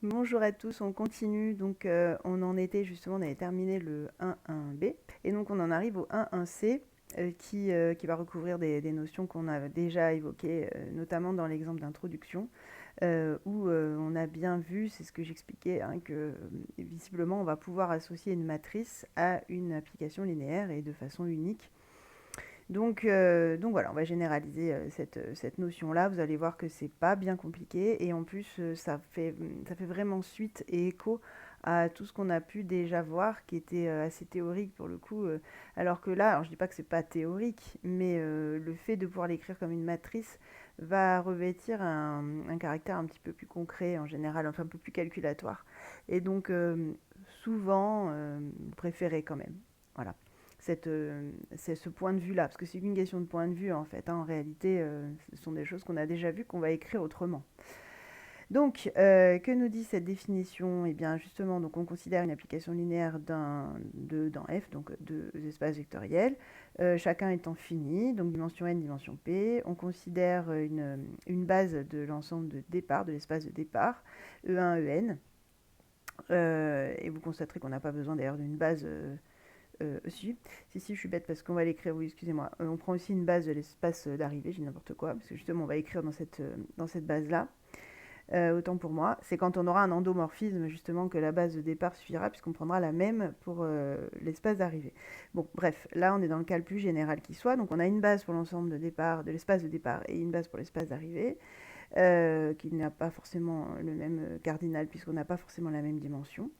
Bonjour à tous, on continue. Donc, on en était justement, on avait terminé le 1.1b et donc on en arrive au 1.1c qui va recouvrir des notions qu'on a déjà évoquées, notamment dans l'exemple d'introduction, où on a bien vu, c'est ce que j'expliquais, hein, que visiblement on va pouvoir associer une matrice à une application linéaire et de façon unique. Donc voilà, on va généraliser cette notion-là. Vous allez voir que c'est pas bien compliqué et en plus ça fait vraiment suite et écho à tout ce qu'on a pu déjà voir qui était assez théorique pour le coup. Alors que là, alors je dis pas que c'est pas théorique, mais le fait de pouvoir l'écrire comme une matrice va revêtir un caractère un petit peu plus concret en général, enfin un peu plus calculatoire. Et donc souvent préféré quand même. Voilà c'est ce point de vue-là, parce que c'est qu'une question de point de vue en fait, hein. En réalité, ce sont des choses qu'on a déjà vues, qu'on va écrire autrement. Donc, que nous dit cette définition? Eh bien, justement, donc on considère une application linéaire dans F, donc deux espaces vectoriels, chacun étant fini, donc dimension n, dimension p. On considère une base de l'ensemble de départ, de l'espace de départ, E1, En. Et vous constaterez qu'on n'a pas besoin d'ailleurs d'une base si, je suis bête parce qu'on va l'écrire, oui, excusez-moi. On prend aussi une base de l'espace d'arrivée, j'ai n'importe quoi, parce que justement, on va écrire dans cette base-là. Autant pour moi. C'est quand on aura un endomorphisme, justement, que la base de départ suffira, puisqu'on prendra la même pour l'espace d'arrivée. Bon, bref, là, on est dans le cas le plus général qui soit. Donc, on a une base pour l'ensemble de départ, de l'espace de départ, et une base pour l'espace d'arrivée, qui n'a pas forcément le même cardinal, puisqu'on n'a pas forcément la même dimension.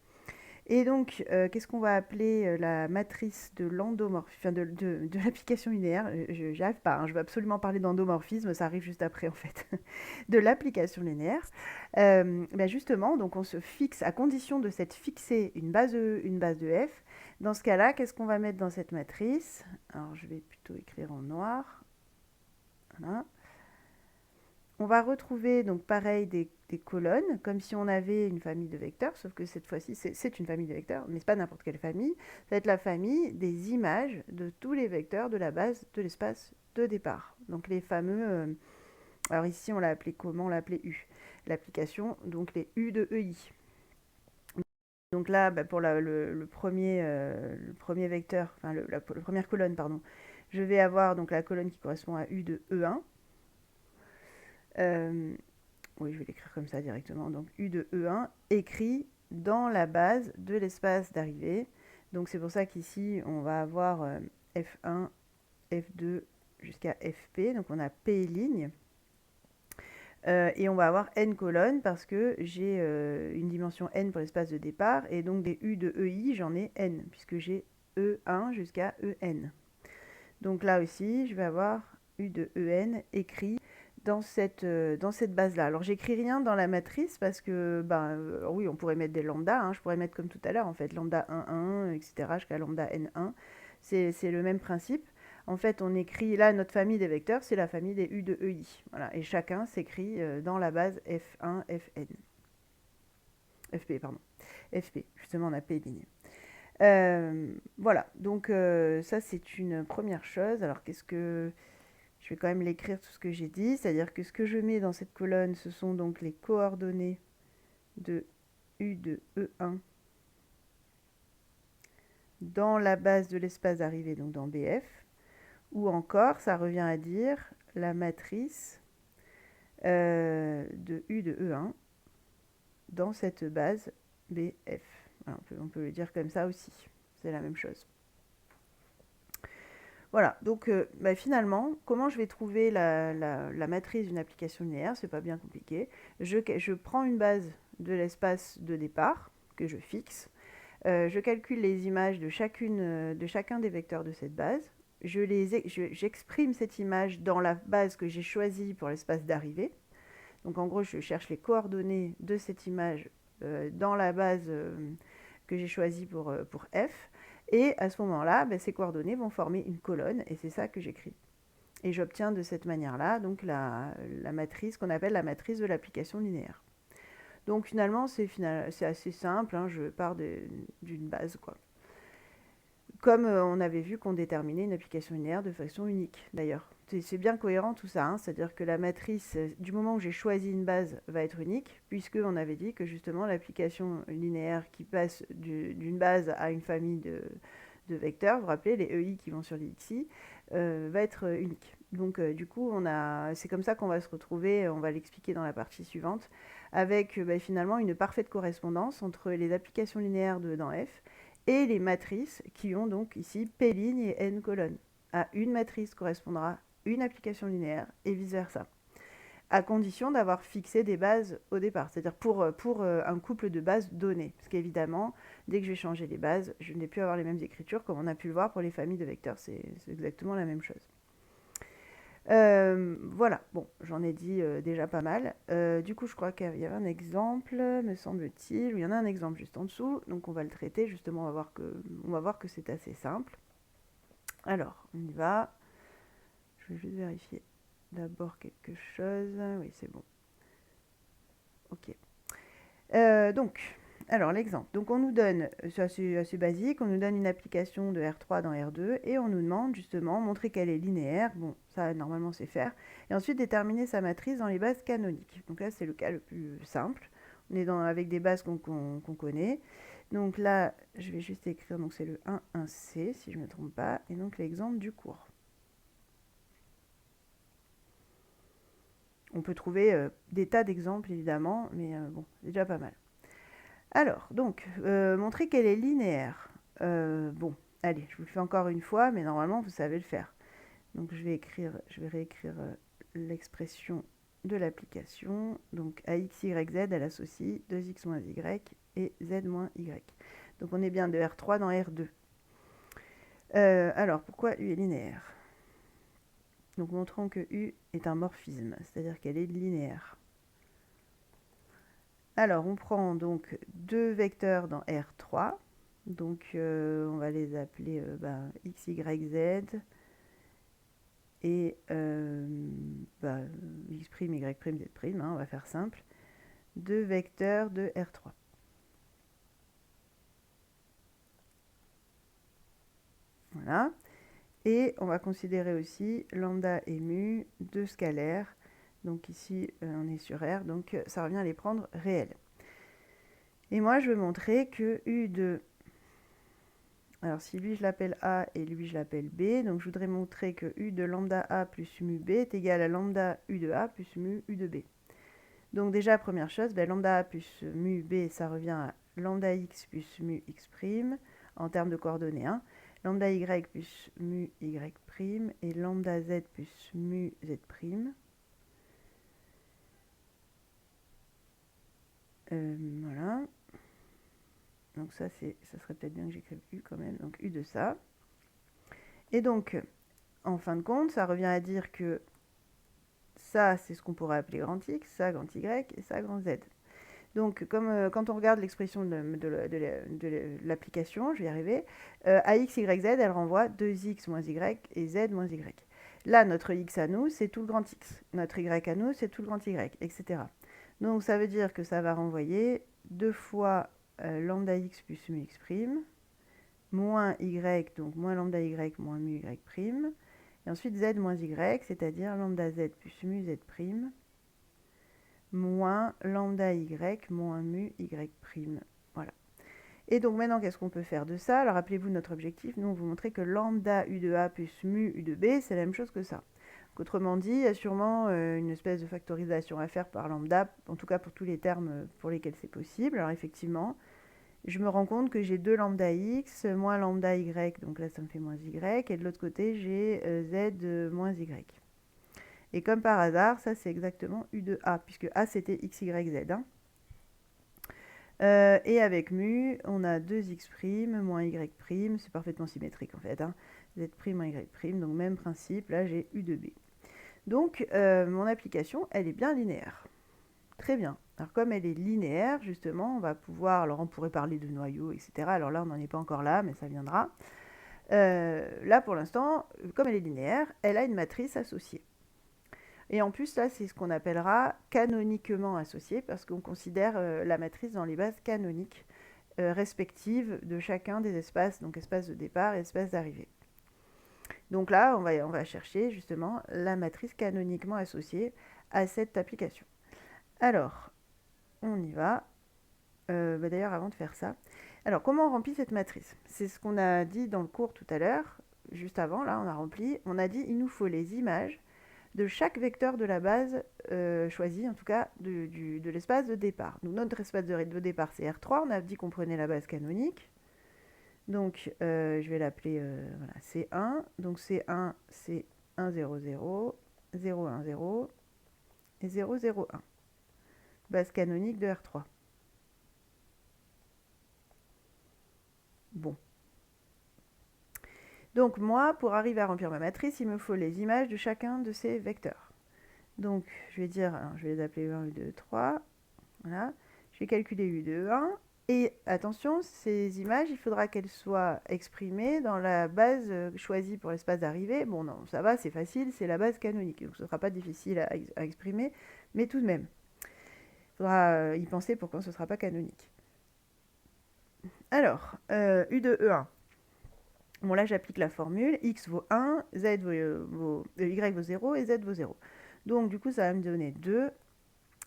Et donc, qu'est-ce qu'on va appeler la matrice de l'endomorphisme, enfin de l'application linéaire? J'y arrive pas, hein, je veux absolument parler d'endomorphisme, ça arrive juste après en fait, de l'application linéaire. Ben justement, donc on se fixe, à condition de s'être fixé une base E, une base de F. Dans ce cas-là, qu'est-ce qu'on va mettre dans cette matrice? Alors, je vais plutôt écrire en noir. Voilà. On va retrouver donc pareil des colonnes, comme si on avait une famille de vecteurs, sauf que cette fois-ci c'est une famille de vecteurs, mais c'est pas n'importe quelle famille. Ça va être la famille des images de tous les vecteurs de la base de l'espace de départ. Donc les fameux, alors ici on l'a appelé comment? On l'a appelé U. L'application, donc les U de EI. Donc là, bah, pour le premier vecteur, enfin la première colonne, pardon, je vais avoir donc la colonne qui correspond à U de E1. Euh, Oui, je vais l'écrire comme ça directement. Donc U de E1 écrit dans la base de l'espace d'arrivée. Donc c'est pour ça qu'ici, on va avoir F1, F2 jusqu'à FP. Donc on a P ligne. Et on va avoir n colonnes parce que j'ai une dimension n pour l'espace de départ. Et donc des U de EI, j'en ai n, puisque j'ai E1 jusqu'à En. Donc là aussi, je vais avoir U de En écrit dans cette base-là. Alors j'écris rien dans la matrice parce que, ben, oui, on pourrait mettre des lambda, hein, je pourrais mettre comme tout à l'heure, en fait, lambda 1, 1, etc., jusqu'à lambda n1. C'est le même principe. En fait, on écrit, là, notre famille des vecteurs, c'est la famille des U de EI. Voilà, et chacun s'écrit dans la base F1, Fn. FP, pardon. FP, justement, on a P ligne. Voilà, donc ça c'est une première chose. Alors qu'est-ce que je vais quand même l'écrire tout ce que j'ai dit, c'est-à-dire que ce que je mets dans cette colonne, ce sont donc les coordonnées de U de E1 dans la base de l'espace d'arrivée, donc dans BF, ou encore, ça revient à dire la matrice de U de E1 dans cette base BF. Voilà, on peut le dire comme ça aussi, c'est la même chose. Voilà, donc bah, finalement, comment je vais trouver la matrice d'une application linéaire? C'est pas bien compliqué. Je prends une base de l'espace de départ que je fixe. Je calcule les images de chacun des vecteurs de cette base. J'exprime cette image dans la base que j'ai choisie pour l'espace d'arrivée. Donc en gros, je cherche les coordonnées de cette image dans la base que j'ai choisie pour F. Et à ce moment-là, ben, ces coordonnées vont former une colonne, et c'est ça que j'écris. Et j'obtiens de cette manière-là donc la matrice qu'on appelle la matrice de l'application linéaire. Donc finalement, c'est assez simple, hein, je pars d'une base, quoi. Comme on avait vu qu'on déterminait une application linéaire de façon unique, d'ailleurs. c'est bien cohérent tout ça, hein. C'est-à-dire que la matrice, du moment où j'ai choisi une base, va être unique, puisqu'on avait dit que justement l'application linéaire qui passe d'une base à une famille de vecteurs, vous vous rappelez, les EI qui vont sur les XI, va être unique. Donc du coup, c'est comme ça qu'on va se retrouver, on va l'expliquer dans la partie suivante, avec finalement une parfaite correspondance entre les applications linéaires dans F et les matrices qui ont donc ici P lignes et N colonnes. À une matrice correspondra une application linéaire et vice-versa, à condition d'avoir fixé des bases au départ, c'est-à-dire pour un couple de bases données. Parce qu'évidemment, dès que je vais changer les bases, je ne vais plus avoir les mêmes écritures, comme on a pu le voir pour les familles de vecteurs, c'est exactement la même chose. Voilà, bon, j'en ai dit déjà pas mal. Du coup, je crois qu'il y avait un exemple, me semble-t-il, il y en a un exemple juste en dessous, donc on va le traiter, justement, on va voir que c'est assez simple. Alors, on y va. Je vais juste vérifier d'abord quelque chose. Oui, c'est bon. Ok. Alors l'exemple. Donc on nous donne, c'est assez basique, on nous donne une application de R3 dans R2 et on nous demande justement montrer qu'elle est linéaire. Bon, ça normalement c'est faire. Et ensuite déterminer sa matrice dans les bases canoniques. Donc là c'est le cas le plus simple. On est avec des bases qu'on connaît. Donc là, je vais juste écrire, donc c'est le 1,1C si je ne me trompe pas, et donc l'exemple du cours. On peut trouver des tas d'exemples évidemment, mais bon, c'est déjà pas mal. Alors, donc, montrer qu'elle est linéaire. Bon, allez, je vous le fais encore une fois, mais normalement, vous savez le faire. Donc, je vais réécrire l'expression de l'application. Donc, à x, y, z, elle associe 2x moins y et z moins y. Donc, on est bien de R3 dans R2. Alors, pourquoi U est linéaire? Donc, montrons que U est un morphisme, c'est-à-dire qu'elle est linéaire. Alors, on prend donc deux vecteurs dans R3. Donc, on va les appeler x, y, z et x', y', z', hein, on va faire simple. Deux vecteurs de R3. Voilà. Et on va considérer aussi lambda et mu, deux scalaires. Donc ici, on est sur R, donc ça revient à les prendre réels. Et moi, je veux montrer que U de... Alors si lui je l'appelle A et lui je l'appelle B, donc je voudrais montrer que U de lambda A plus mu B est égal à lambda U de A plus mu U de B. Donc déjà, première chose, lambda A plus mu B, ça revient à lambda X plus mu X' en termes de coordonnées. Hein. Lambda Y plus mu Y' et lambda Z plus mu Z'. Voilà. Donc ça serait peut-être bien que j'écrive U quand même. Donc U de ça. Et donc, en fin de compte, ça revient à dire que ça, c'est ce qu'on pourrait appeler grand X, ça grand Y et ça grand Z. Donc, comme quand on regarde l'expression de l'application, je vais y arriver, à x, y, z, elle renvoie 2x moins y et z moins y. Là, notre x à nous, c'est tout le grand x. Notre y à nous, c'est tout le grand y, etc. Donc, ça veut dire que ça va renvoyer 2 fois lambda x plus mu x', moins y, donc moins lambda y moins mu y', et ensuite z moins y, c'est-à-dire lambda z plus mu z', moins lambda y moins mu y'. Voilà. Et donc maintenant, qu'est-ce qu'on peut faire de ça? Alors rappelez-vous notre objectif, nous on vous montrer que lambda u de a plus mu u de b, c'est la même chose que ça. Donc, autrement dit, il y a sûrement une espèce de factorisation à faire par lambda, en tout cas pour tous les termes pour lesquels c'est possible. Alors effectivement, je me rends compte que j'ai 2 lambda x moins lambda y, donc là ça me fait moins y, et de l'autre côté j'ai z moins y. Et comme par hasard, ça c'est exactement U de A, puisque A c'était X, Y, Z. Hein. Et avec mu, on a 2x' moins y', c'est parfaitement symétrique en fait. Hein. Z' moins y', donc même principe, là j'ai U de B. Donc mon application, elle est bien linéaire. Très bien. Alors comme elle est linéaire, justement, on va pouvoir, alors on pourrait parler de noyau, etc. Alors là, on n'en est pas encore là, mais ça viendra. Là, pour l'instant, comme elle est linéaire, elle a une matrice associée. Et en plus, là, c'est ce qu'on appellera canoniquement associé, parce qu'on considère la matrice dans les bases canoniques respectives de chacun des espaces, donc espace de départ et espace d'arrivée. Donc là, on va chercher justement la matrice canoniquement associée à cette application. Alors, on y va. D'ailleurs, avant de faire ça, alors comment on remplit cette matrice? C'est ce qu'on a dit dans le cours tout à l'heure, juste avant, là, on a dit il nous faut les images de chaque vecteur de la base choisie, en tout cas de l'espace de départ. Donc notre espace de départ c'est R3, on a dit qu'on prenait la base canonique. Donc je vais l'appeler voilà, C1. Donc C1 c'est 1, 0, 0, 0, 1, 0 et 0, 0, 1. Base canonique de R3. Bon. Donc moi, pour arriver à remplir ma matrice, il me faut les images de chacun de ces vecteurs. Donc je vais dire, alors, je vais les appeler U1, U2, U3. Voilà. Je vais calculer U de 1. Et attention, ces images, il faudra qu'elles soient exprimées dans la base choisie pour l'espace d'arrivée. Bon, non, ça va, c'est facile, c'est la base canonique. Donc ce ne sera pas difficile à exprimer, mais tout de même, il faudra y penser pour quand ce ne sera pas canonique. Alors, U de E1. Bon, là, j'applique la formule. X vaut 1, Y vaut 0 et Z vaut 0. Donc, du coup, ça va me donner 2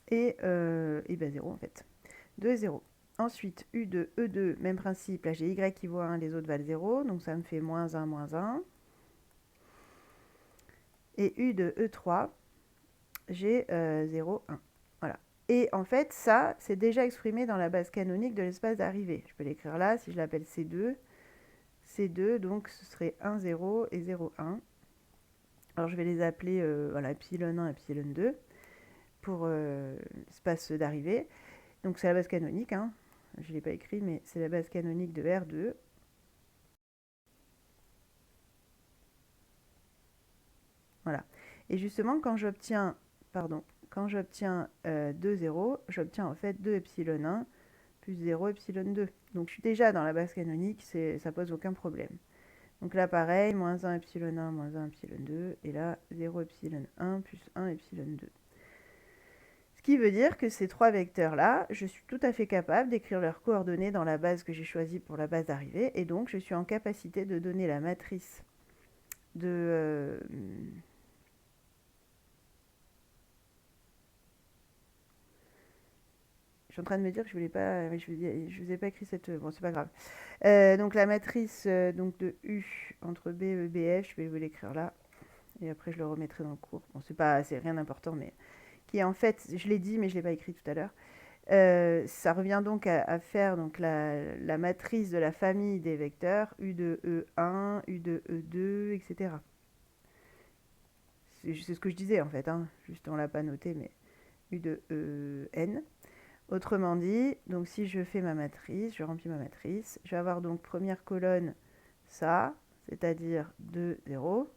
et 0 en fait. 2 et 0. Ensuite, U de E2, même principe. Là, j'ai Y qui vaut 1, les autres valent 0. Donc, ça me fait moins 1, moins 1. Et U de E3, j'ai 0, 1. Voilà. Et en fait, ça, c'est déjà exprimé dans la base canonique de l'espace d'arrivée. Je peux l'écrire là, si je l'appelle C2. C2, donc ce serait 1, 0 et 0, 1. Alors, je vais les appeler voilà, epsilon 1 et epsilon 2 pour l'espace d'arrivée. Donc, c'est la base canonique, hein. Je ne l'ai pas écrit, mais c'est la base canonique de R2. Voilà. Et justement, quand j'obtiens 2, 0, j'obtiens en fait 2 epsilon 1 plus 0 epsilon 2. Donc je suis déjà dans la base canonique, ça pose aucun problème. Donc là, pareil, moins 1 epsilon 1, moins 1 epsilon 2, et là, 0 epsilon 1 plus 1 epsilon 2. Ce qui veut dire que ces trois vecteurs-là, je suis tout à fait capable d'écrire leurs coordonnées dans la base que j'ai choisie pour la base d'arrivée, et donc je suis en capacité de donner la matrice de... je suis en train de me dire que je voulais pas, je vous ai pas écrit cette, bon c'est pas grave. Donc la matrice donc de U entre B et BF, je vais vous l'écrire là, et après je le remettrai dans le cours. Bon c'est rien d'important, mais qui est en fait, je l'ai dit mais je l'ai pas écrit tout à l'heure. Ça revient donc à faire donc la matrice de la famille des vecteurs U de E1, U de E2, etc. C'est ce que je disais en fait, hein. Juste on l'a pas noté, mais U de En. Autrement dit, donc si je fais ma matrice, je remplis ma matrice, je vais avoir donc première colonne ça, c'est-à-dire 2, 0.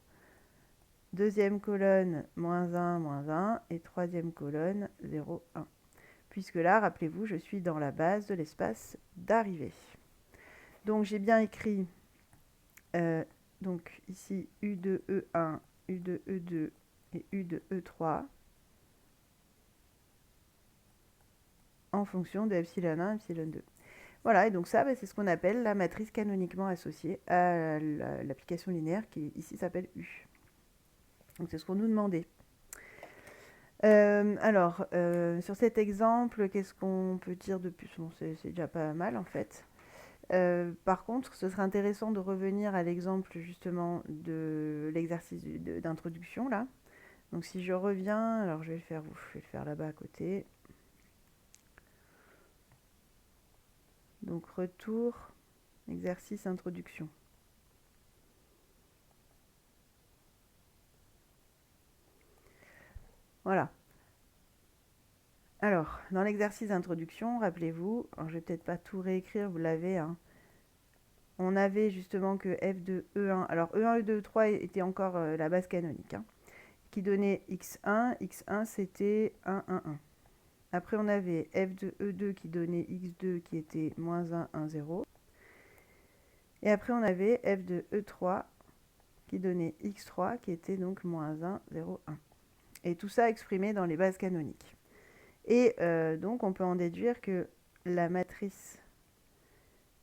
Deuxième colonne, moins 1, et troisième colonne, 0, 1. Puisque là, rappelez-vous, je suis dans la base de l'espace d'arrivée. Donc j'ai bien écrit, donc ici U de E1, U de E2 et U de E3 en fonction de epsilon 1 et epsilon 2. Voilà, et donc ça, c'est ce qu'on appelle la matrice canoniquement associée à l'application linéaire qui ici s'appelle U. Donc c'est ce qu'on nous demandait. Alors, sur cet exemple, qu'est-ce qu'on peut dire de plus? Bon, c'est déjà pas mal en fait. Par contre, ce serait intéressant de revenir à l'exemple justement de l'exercice d'introduction là. Donc si je reviens, alors je vais le faire là-bas à côté. Donc retour, exercice introduction. Voilà. Alors, dans l'exercice d'introduction, rappelez-vous, je vais peut-être pas tout réécrire, vous l'avez, hein. On avait justement que f de E1, alors E1, E2, E3 était encore la base canonique, hein, qui donnait x1, x1 c'était 1, 1, 1. Après on avait f de E2 qui donnait x2 qui était moins 1, 1, 0. Et après on avait f de E3 qui donnait x3 qui était donc moins 1, 0, 1. Et tout ça exprimé dans les bases canoniques. Et donc on peut en déduire que la matrice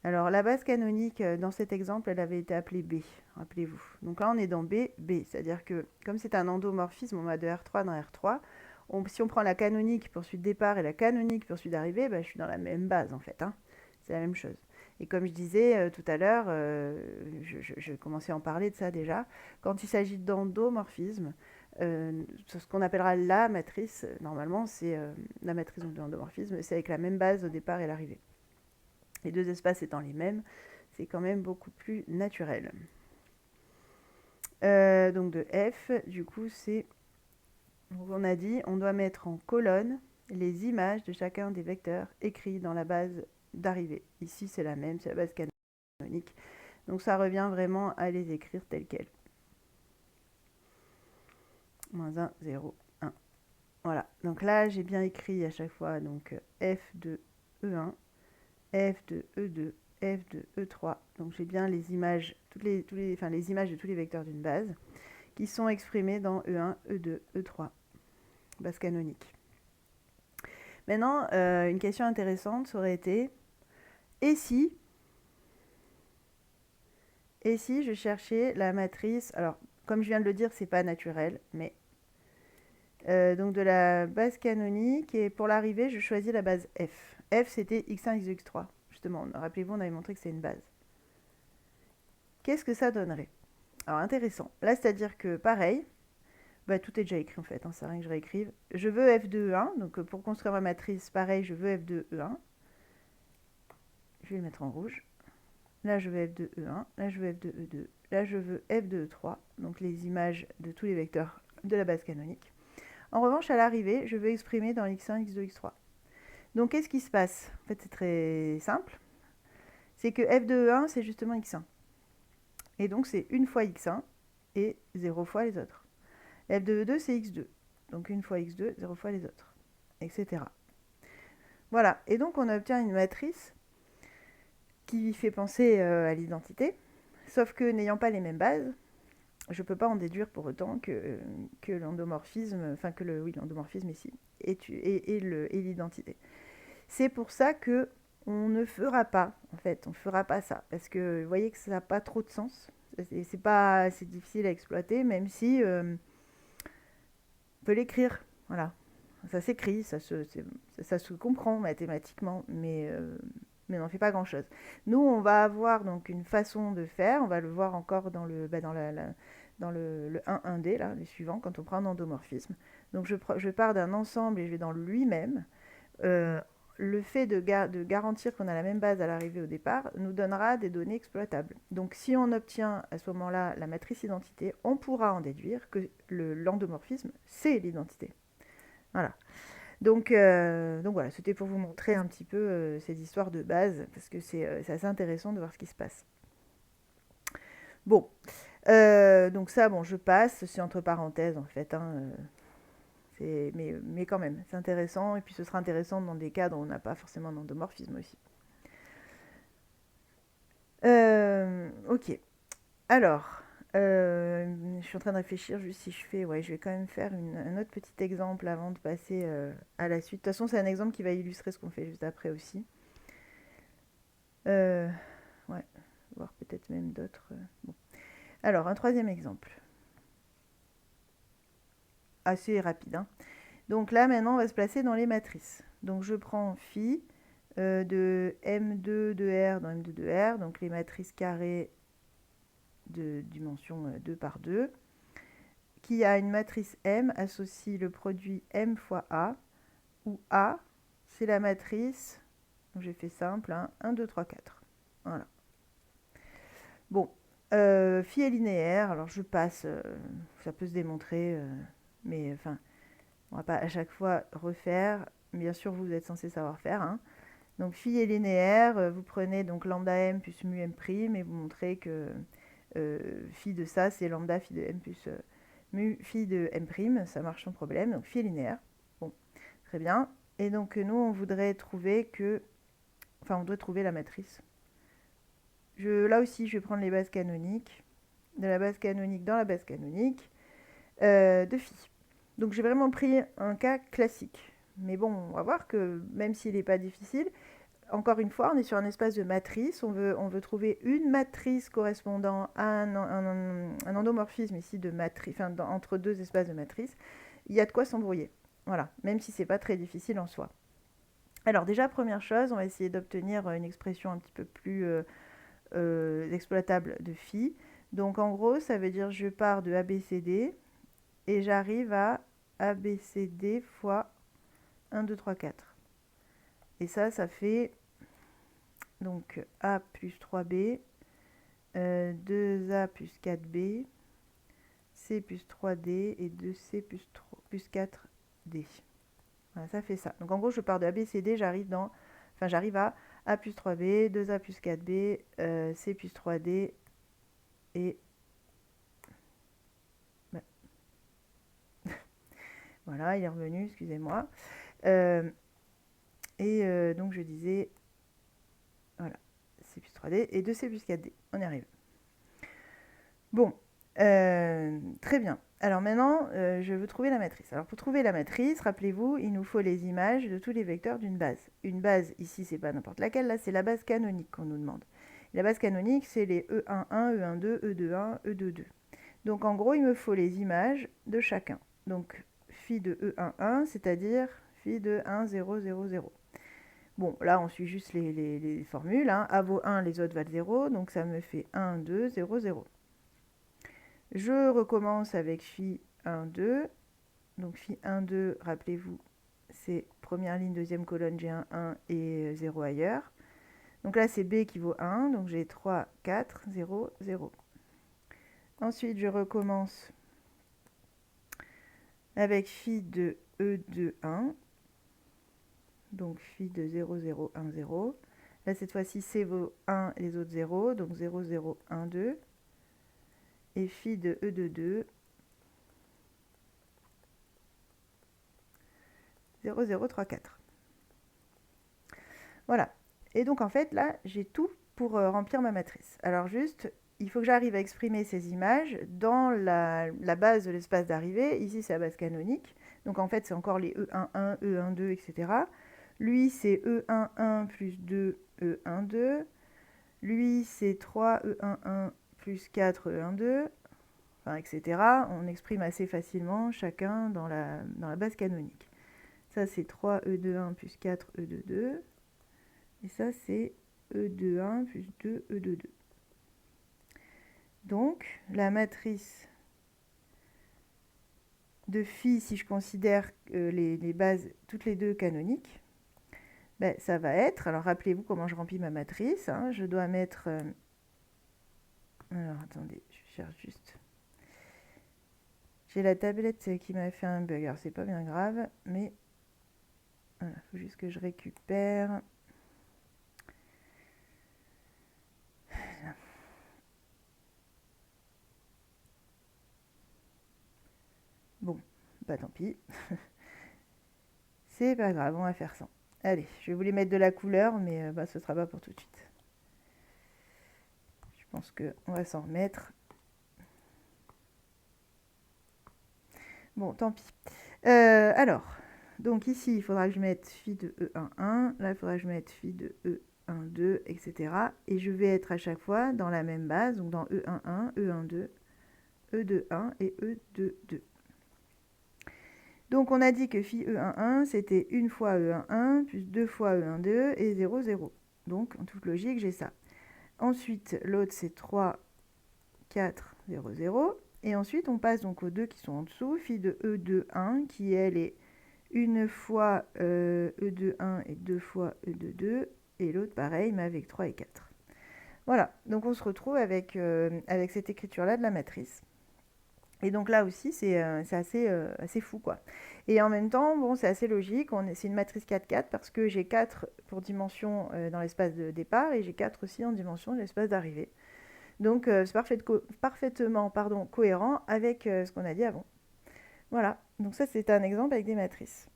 Alors, la base canonique, dans cet exemple, elle avait été appelée B, rappelez-vous. Donc là, on est dans B, B, c'est-à-dire que comme c'est un endomorphisme, on va de R3 dans R3, si on prend la canonique pour suite départ et la canonique pour suite d'arrivée, bah, je suis dans la même base, en fait. Hein. C'est la même chose. Et comme je disais tout à l'heure, je commençais à en parler de ça déjà, quand il s'agit d'endomorphisme, ce qu'on appellera la matrice, normalement, c'est la matrice de l'endomorphisme, c'est avec la même base au départ et l'arrivée. Les deux espaces étant les mêmes, c'est quand même beaucoup plus naturel. Donc de F, du coup, c'est... On a dit, on doit mettre en colonne les images de chacun des vecteurs écrits dans la base d'arrivée. Ici, c'est la même, c'est la base canonique. Donc ça revient vraiment à les écrire telles quelles. Moins 1, 0, 1. Voilà. Donc là, j'ai bien écrit à chaque fois donc F de E1, F de E2, F de E3. Donc j'ai bien les images, les images de tous les vecteurs d'une base qui sont exprimées dans E1, E2, E3, base canonique. Maintenant, une question intéressante ça aurait été et si je cherchais la matrice, alors comme je viens de le dire, c'est pas naturel, mais donc de la base canonique et pour l'arrivée, je choisis la base F. F c'était x1, x2, x3. Justement, rappelez-vous, on avait montré que c'est une base. Qu'est-ce que ça donnerait? Alors intéressant. Là, c'est-à-dire que pareil, bah, tout est déjà écrit en fait, hein, c'est rien que je réécrive. Je veux f de E1, donc pour construire ma matrice, pareil, je veux f de E1. Je vais le mettre en rouge. Là, je veux f de E1, là, je veux f de E2, là, je veux f de E3, donc les images de tous les vecteurs de la base canonique. En revanche, à l'arrivée, je veux exprimer dans x1, x2, x3. Donc, qu'est-ce qui se passe? En fait, c'est très simple. C'est que f de E1, c'est justement x1. Et donc, c'est une fois x1 et 0 fois les autres. F de E2, c'est x2. Donc, une fois x2, 0 fois les autres, etc. Voilà. Et donc, on obtient une matrice qui fait penser à l'identité, sauf que n'ayant pas les mêmes bases, je ne peux pas en déduire pour autant que l'endomorphisme, enfin que l'endomorphisme ici, et l'identité. C'est pour ça que on ne fera pas, en fait, on fera pas ça, parce que vous voyez que ça n'a pas trop de sens. C'est difficile à exploiter, même si on peut l'écrire, voilà. Ça s'écrit, ça se comprend mathématiquement, mais on n'en fait pas grand-chose. Nous, on va avoir donc une façon de faire, on va le voir encore dans le 1-1D, là, les suivants, quand on prend un endomorphisme. Donc je pars d'un ensemble et je vais dans lui-même. Le fait de garantir qu'on a la même base à l'arrivée au départ nous donnera des données exploitables. Donc si on obtient à ce moment-là la matrice identité, on pourra en déduire que l'endomorphisme, c'est l'identité. Voilà. Donc voilà, c'était pour vous montrer un petit peu ces histoires de base, parce que c'est assez intéressant de voir ce qui se passe. Bon, donc ça, bon, je passe, c'est entre parenthèses en fait, hein, mais quand même, c'est intéressant, et puis ce sera intéressant dans des cas dont on n'a pas forcément d'endomorphisme aussi. Ok, alors, je suis en train de réfléchir juste si je fais, ouais, je vais quand même faire un autre petit exemple avant de passer à la suite. De toute façon, c'est un exemple qui va illustrer ce qu'on fait juste après aussi. Ouais, voir peut-être même d'autres. Bon. Alors, un troisième exemple. Assez rapide, hein. Donc là, maintenant, on va se placer dans les matrices. Donc je prends phi de M2 de R dans M2 de R, donc les matrices carrées de dimension 2 par 2, qui a une matrice M associe le produit M fois A, où A, c'est la matrice, j'ai fait simple, hein, 1, 2, 3, 4. Voilà. Bon, phi est linéaire, alors je passe, ça peut se démontrer, mais enfin, on va pas à chaque fois refaire. Bien sûr, vous êtes censé savoir faire, hein. Donc phi est linéaire, vous prenez donc lambda m plus mu m prime et vous montrez que phi de ça c'est lambda phi de m plus mu phi de m prime, ça marche sans problème, donc phi est linéaire. Bon, très bien. Et donc nous on voudrait trouver la matrice. Là aussi je vais prendre les bases canoniques, de la base canonique dans la base canonique de phi. Donc j'ai vraiment pris un cas classique. Mais bon, on va voir que même s'il n'est pas difficile, encore une fois, on est sur un espace de matrice. On veut trouver une matrice correspondant à un endomorphisme ici de matrice, enfin, entre deux espaces de matrice. Il y a de quoi s'embrouiller. Voilà, même si c'est pas très difficile en soi. Alors déjà, première chose, on va essayer d'obtenir une expression un petit peu plus exploitable de phi. Donc en gros, ça veut dire je pars de ABCD et j'arrive à ABCD fois 1, 2, 3, 4. Et ça fait donc A plus 3B, 2A plus 4B, C plus 3D et 2C plus 4D. Voilà, ça fait ça. Donc en gros, je pars de ABCD, j'arrive à A plus 3B, 2A plus 4B, C plus 3D et... voilà, il est revenu, excusez-moi. Donc je disais, voilà, C plus 3D et 2C plus 4D. On y arrive. Bon, très bien. Alors maintenant, je veux trouver la matrice. Alors pour trouver la matrice, rappelez-vous, il nous faut les images de tous les vecteurs d'une base. Une base, ici, c'est pas n'importe laquelle, là, c'est la base canonique qu'on nous demande. La base canonique, c'est les E11, E12, E21, E22. Donc en gros, il me faut les images de chacun. Donc phi de E11, c'est-à-dire phi de 1, 0, 0, 0. Bon, là, on suit juste les formules. Hein. A vaut 1, les autres valent 0, donc ça me fait 1, 2, 0, 0. Je recommence avec phi 1, 2. Donc phi 1, 2, rappelez-vous, c'est première ligne, deuxième colonne, j'ai un 1 et 0 ailleurs. Donc là, c'est B qui vaut 1, donc j'ai 3, 4, 0, 0. Ensuite, je recommence avec phi de E2, 1. Donc phi de 0, 0, 1, 0. Là, cette fois-ci, C vaut 1 et les autres 0, donc 0, 0, 1, 2. Et phi de E2, 2. 0, 0, 3, 4. Voilà. Et donc, en fait, là, j'ai tout pour remplir ma matrice. Alors, juste, il faut que j'arrive à exprimer ces images dans la base de l'espace d'arrivée. Ici, c'est la base canonique. Donc, en fait, c'est encore les E11, E12, etc. Lui, c'est E11 plus 2, E12. Lui, c'est 3, E11 plus 4, E12. Enfin, etc. On exprime assez facilement chacun dans la base canonique. Ça, c'est 3 E21 plus 4 E22. Et ça, c'est E21 plus 2 E22. Donc, la matrice de phi, si je considère les bases, toutes les deux canoniques, ben, ça va être... Alors, rappelez-vous comment je remplis ma matrice. Hein, je dois mettre... alors, attendez, je cherche juste... J'ai la tablette qui m'a fait un bug. Alors, c'est pas bien grave, mais... Voilà, il faut juste que je récupère... Bon, bah tant pis. C'est pas grave, on va faire ça. Allez, je vais vous les mettre de la couleur, mais bah, ce sera pas pour tout de suite. Je pense qu'on va s'en remettre. Bon, tant pis. Alors, donc ici, il faudra que je mette phi de E11. Là, il faudra que je mette phi de E12, etc. Et je vais être à chaque fois dans la même base, donc dans E11, E12, E21 et E22. Donc on a dit que phi E11, c'était une fois E11 plus deux fois E12 et 0, 0. Donc en toute logique, j'ai ça. Ensuite, l'autre, c'est 3, 4, 0, 0. Et ensuite, on passe donc aux deux qui sont en dessous. Phi de E21, qui elle est une fois E21 et deux fois E22. Et l'autre, pareil, mais avec 3 et 4. Voilà, donc on se retrouve avec cette écriture-là de la matrice. Et donc là aussi, c'est assez fou, quoi. Et en même temps, bon, c'est assez logique. C'est une matrice 4-4 parce que j'ai 4 pour dimension dans l'espace de départ et j'ai 4 aussi en dimension de l'espace d'arrivée. Donc, c'est parfaitement cohérent avec ce qu'on a dit avant. Voilà, donc ça, c'est un exemple avec des matrices.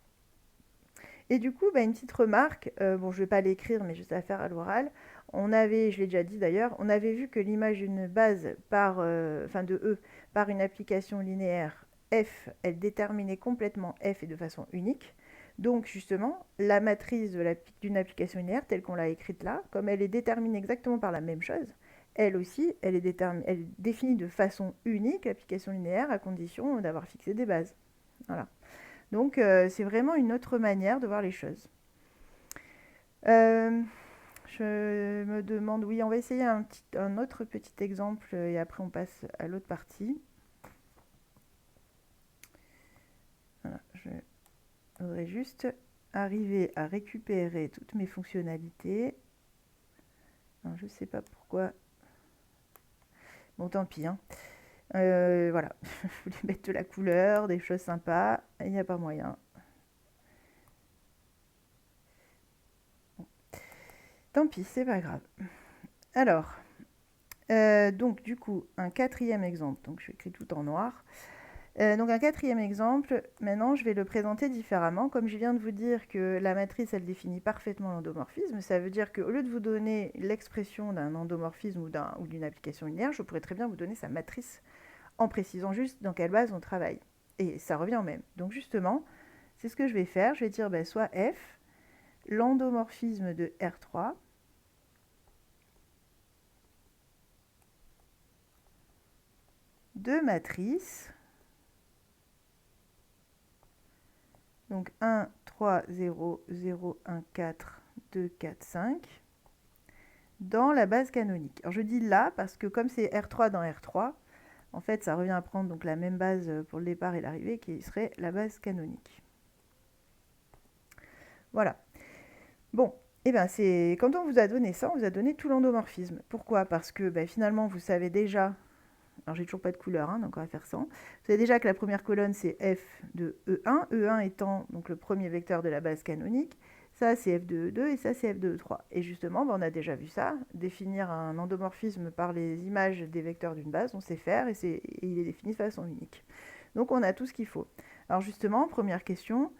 Et du coup, bah, une petite remarque, bon, je ne vais pas l'écrire, mais juste à faire à l'oral. Je l'ai déjà dit d'ailleurs, on avait vu que l'image d'une base de E par une application linéaire f, elle déterminait complètement f et de façon unique. Donc justement, la matrice d'une application linéaire telle qu'on l'a écrite là, comme elle est déterminée exactement par la même chose, elle aussi, elle est définie de façon unique, l'application linéaire, à condition d'avoir fixé des bases. Voilà. Donc c'est vraiment une autre manière de voir les choses. Euh, je me demande, oui, on va essayer un autre petit exemple et après on passe à l'autre partie. Voilà, je voudrais juste arriver à récupérer toutes mes fonctionnalités. Alors, je ne sais pas pourquoi. Bon, tant pis. Hein. Voilà, je voulais mettre de la couleur, des choses sympas. Il n'y a pas moyen. Bon. Tant pis, c'est pas grave. Alors, donc du coup, un quatrième exemple. Donc je écris tout en noir. Donc un quatrième exemple, maintenant je vais le présenter différemment. Comme je viens de vous dire que la matrice, elle définit parfaitement l'endomorphisme, ça veut dire qu'au lieu de vous donner l'expression d'un endomorphisme ou d'une application linéaire, je pourrais très bien vous donner sa matrice en précisant juste dans quelle base on travaille. Et ça revient au même. Donc justement, c'est ce que je vais faire. Je vais dire soit F, l'endomorphisme de R3, de matrice. Donc 1, 3, 0, 0, 1, 4, 2, 4, 5 dans la base canonique. Alors je dis là parce que comme c'est R3 dans R3, en fait ça revient à prendre donc la même base pour le départ et l'arrivée qui serait la base canonique. Voilà. Bon, et bien c'est quand on vous a donné ça, on vous a donné tout l'endomorphisme. Pourquoi? Parce que finalement vous savez déjà, alors j'ai toujours pas de couleur, hein, donc on va faire ça. Vous savez déjà que la première colonne c'est f de E1, E1 étant donc le premier vecteur de la base canonique. Ça, c'est f de E2 et ça, c'est f de E3. Et justement, on a déjà vu ça. Définir un endomorphisme par les images des vecteurs d'une base, on sait faire et il est défini de façon unique. Donc, on a tout ce qu'il faut. Alors justement, première question,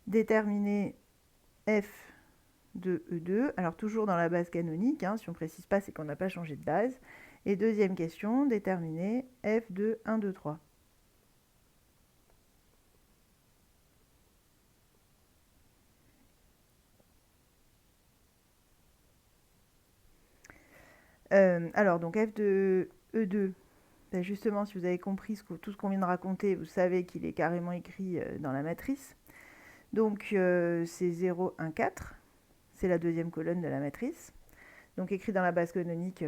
déterminer f de E2. Alors toujours dans la base canonique, hein, si on ne précise pas, c'est qu'on n'a pas changé de base. Et deuxième question, déterminer f de 1, 2, 3. Alors, donc f de E2, justement, si vous avez compris tout ce qu'on vient de raconter, vous savez qu'il est carrément écrit dans la matrice. Donc, c'est 0, 1, 4. C'est la deuxième colonne de la matrice. Donc, écrit dans la base canonique,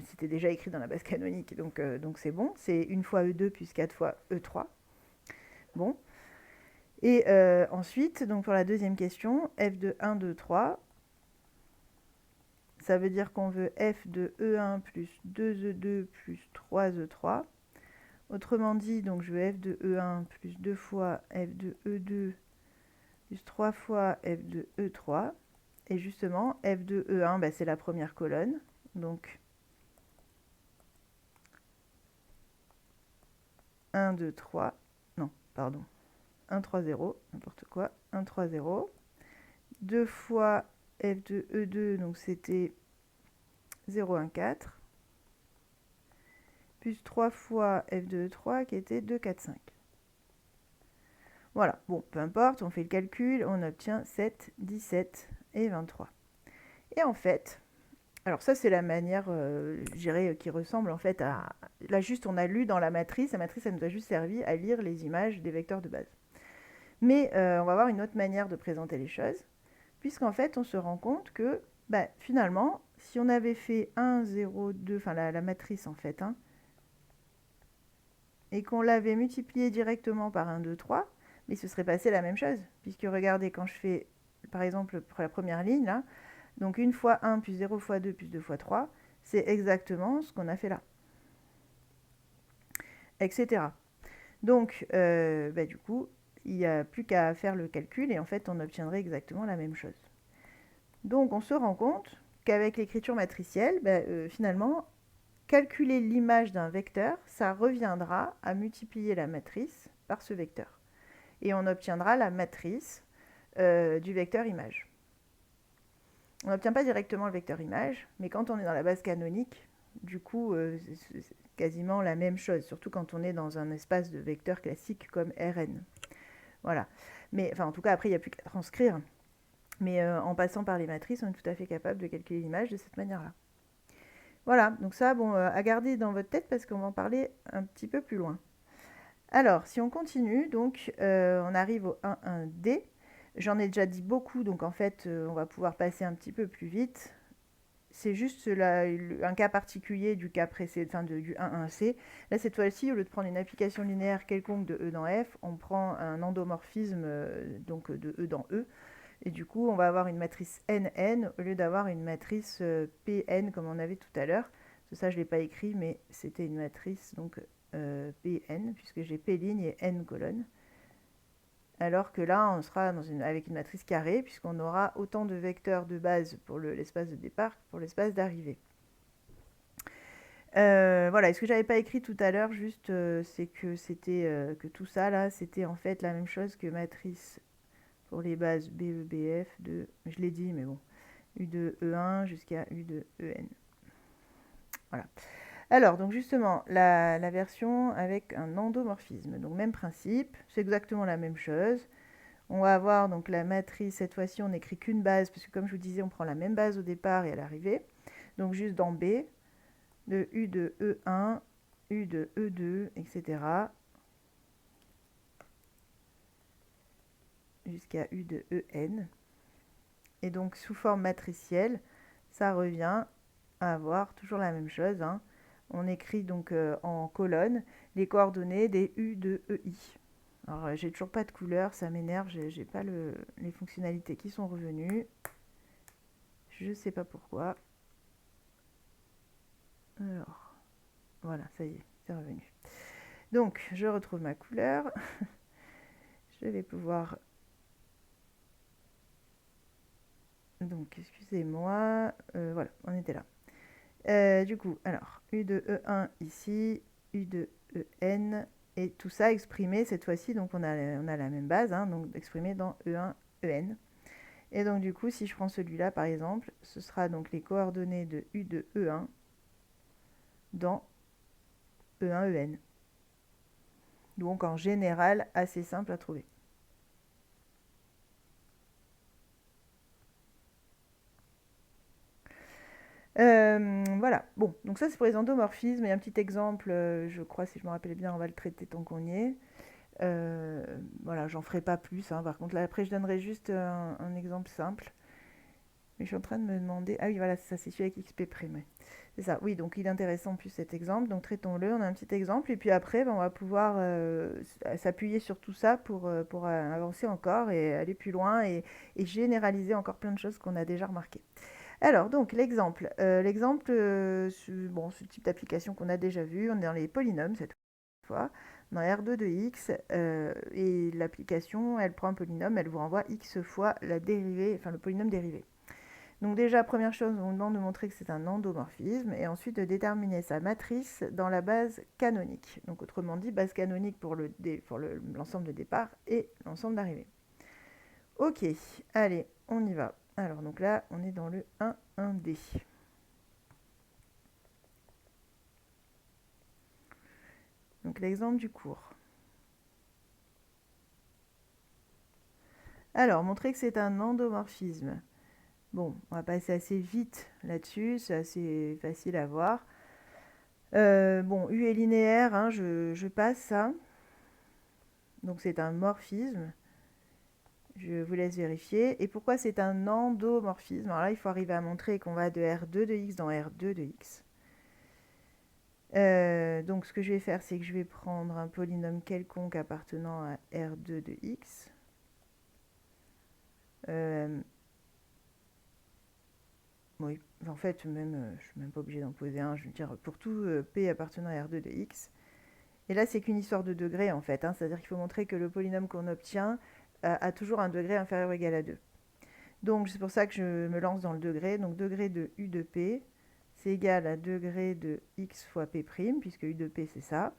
c'était déjà écrit dans la base canonique, donc c'est bon. C'est une fois E2 plus 4 fois E3. Bon. Et ensuite, donc pour la deuxième question, f de 1, 2, 3, ça veut dire qu'on veut f de E1 plus 2E2 plus 3E3. Autrement dit, donc je veux f de E1 plus 2 fois f de E2 plus 3 fois f de E3. Et justement, f de E1, c'est la première colonne. Donc 1, 2, 3. Non, pardon. 1, 3, 0. N'importe quoi. 1, 3, 0. 2 fois f de E2, donc c'était 0, 1, 4. Plus 3 fois f de E3 qui était 2, 4, 5. Voilà, bon, peu importe, on fait le calcul, on obtient 7, 17 et 23. Et en fait, alors ça c'est la manière, je dirais, qui ressemble en fait à... Là juste on a lu dans la matrice elle nous a juste servi à lire les images des vecteurs de base. Mais on va voir une autre manière de présenter les choses, puisqu'en fait on se rend compte que finalement, si on avait fait 1, 0, 2, enfin la matrice en fait, hein, et qu'on l'avait multiplié directement par 1, 2, 3, mais il se serait passé la même chose, puisque regardez, quand je fais, par exemple, pour la première ligne, là, donc 1 fois 1 plus 0 fois 2 plus 2 fois 3, c'est exactement ce qu'on a fait là, etc. Donc, du coup, il n'y a plus qu'à faire le calcul, et en fait, on obtiendrait exactement la même chose. Donc, on se rend compte qu'avec l'écriture matricielle, finalement, calculer l'image d'un vecteur, ça reviendra à multiplier la matrice par ce vecteur. Et on obtiendra la matrice du vecteur image. On n'obtient pas directement le vecteur image, mais quand on est dans la base canonique, du coup, c'est quasiment la même chose, surtout quand on est dans un espace de vecteurs classique comme Rn. Voilà. Mais enfin, en tout cas, après, il n'y a plus qu'à transcrire. Mais en passant par les matrices, on est tout à fait capable de calculer l'image de cette manière-là. Voilà, donc ça, bon, à garder dans votre tête parce qu'on va en parler un petit peu plus loin. Alors, si on continue, donc on arrive au 1,1D. J'en ai déjà dit beaucoup, donc en fait, on va pouvoir passer un petit peu plus vite. C'est juste là, un cas particulier du cas précédent, enfin du 1,1C. Là, cette fois-ci, au lieu de prendre une application linéaire quelconque de E dans F, on prend un endomorphisme donc de E dans E. Et du coup, on va avoir une matrice NN au lieu d'avoir une matrice PN comme on avait tout à l'heure. Ça, je ne l'ai pas écrit, mais c'était une matrice donc PN, puisque j'ai P ligne et N colonnes. Alors que là, on sera avec une matrice carrée, puisqu'on aura autant de vecteurs de base pour l'espace de départ que pour l'espace d'arrivée. Voilà, et ce que j'avais pas écrit tout à l'heure, juste, c'est que c'était que tout ça là, c'était en fait la même chose que matrice pour les bases BE, BF de, je l'ai dit, mais bon, U de E1 jusqu'à U de EN. Voilà. Alors, donc justement, la version avec un endomorphisme. Donc, même principe, c'est exactement la même chose. On va avoir donc la matrice, cette fois-ci, on n'écrit qu'une base, parce que comme je vous disais, on prend la même base au départ et à l'arrivée. Donc, juste dans B, de U de E1, U de E2, etc. jusqu'à U de EN. Et donc, sous forme matricielle, ça revient à avoir toujours la même chose. Hein. On écrit donc en colonne les coordonnées des U de EI. Alors, j'ai toujours pas de couleur, ça m'énerve, j'ai pas les fonctionnalités qui sont revenues. Je sais pas pourquoi. Alors, voilà, ça y est, c'est revenu. Donc, je retrouve ma couleur. Je vais pouvoir... Donc, excusez-moi. Voilà, on était là. Du coup, alors, U de E1 ici, U de EN, et tout ça exprimé cette fois-ci, donc on a la même base, hein, donc exprimé dans E1, EN. Et donc du coup, si je prends celui-là par exemple, ce sera donc les coordonnées de U de E1 dans E1, EN. Donc en général, assez simple à trouver. Voilà, bon, donc ça c'est pour les endomorphismes. Et un petit exemple, je crois, si je me rappelle bien, on va le traiter tant qu'on y est. Voilà, j'en ferai pas plus. Hein. Par contre, là, après, je donnerai juste un exemple simple. Mais je suis en train de me demander... Ah oui, voilà, ça, c'est celui avec XP prime. Ouais. C'est ça, oui, donc il est intéressant en plus cet exemple. Donc traitons-le, on a un petit exemple. Et puis après, ben, on va pouvoir s'appuyer sur tout ça pour avancer encore et aller plus loin et généraliser encore plein de choses qu'on a déjà remarquées. Alors, donc, l'exemple. Bon, ce type d'application qu'on a déjà vu, on est dans les polynômes cette fois, dans R2 de x, et l'application, elle prend un polynôme, elle vous renvoie x fois la dérivée, enfin le polynôme dérivé. Donc déjà, première chose, on demande de montrer que c'est un endomorphisme, et ensuite de déterminer sa matrice dans la base canonique. Donc autrement dit, base canonique pour l'ensemble de départ et l'ensemble d'arrivée. Ok, allez, on y va. Alors donc là, on est dans le 1,1D. Donc l'exemple du cours. Alors, montrer que c'est un endomorphisme. Bon, on va passer assez vite là-dessus, c'est assez facile à voir. Bon, U est linéaire, hein, je passe ça. Donc c'est un morphisme. Je vous laisse vérifier. Et pourquoi c'est un endomorphisme? Alors là, il faut arriver à montrer qu'on va de R2 de x dans R2 de x. Donc ce que je vais faire, c'est que je vais prendre un polynôme quelconque appartenant à R2 de x. Oui, en fait, même, je ne suis même pas obligée d'en poser un. Je veux dire, pour tout P appartenant à R2 de x. Et là, c'est qu'une histoire de degré, en fait. Hein, c'est-à-dire qu'il faut montrer que le polynôme qu'on obtient a toujours un degré inférieur ou égal à 2. Donc, c'est pour ça que je me lance dans le degré. Donc, degré de U de P, c'est égal à degré de x fois P', puisque U de P, c'est ça.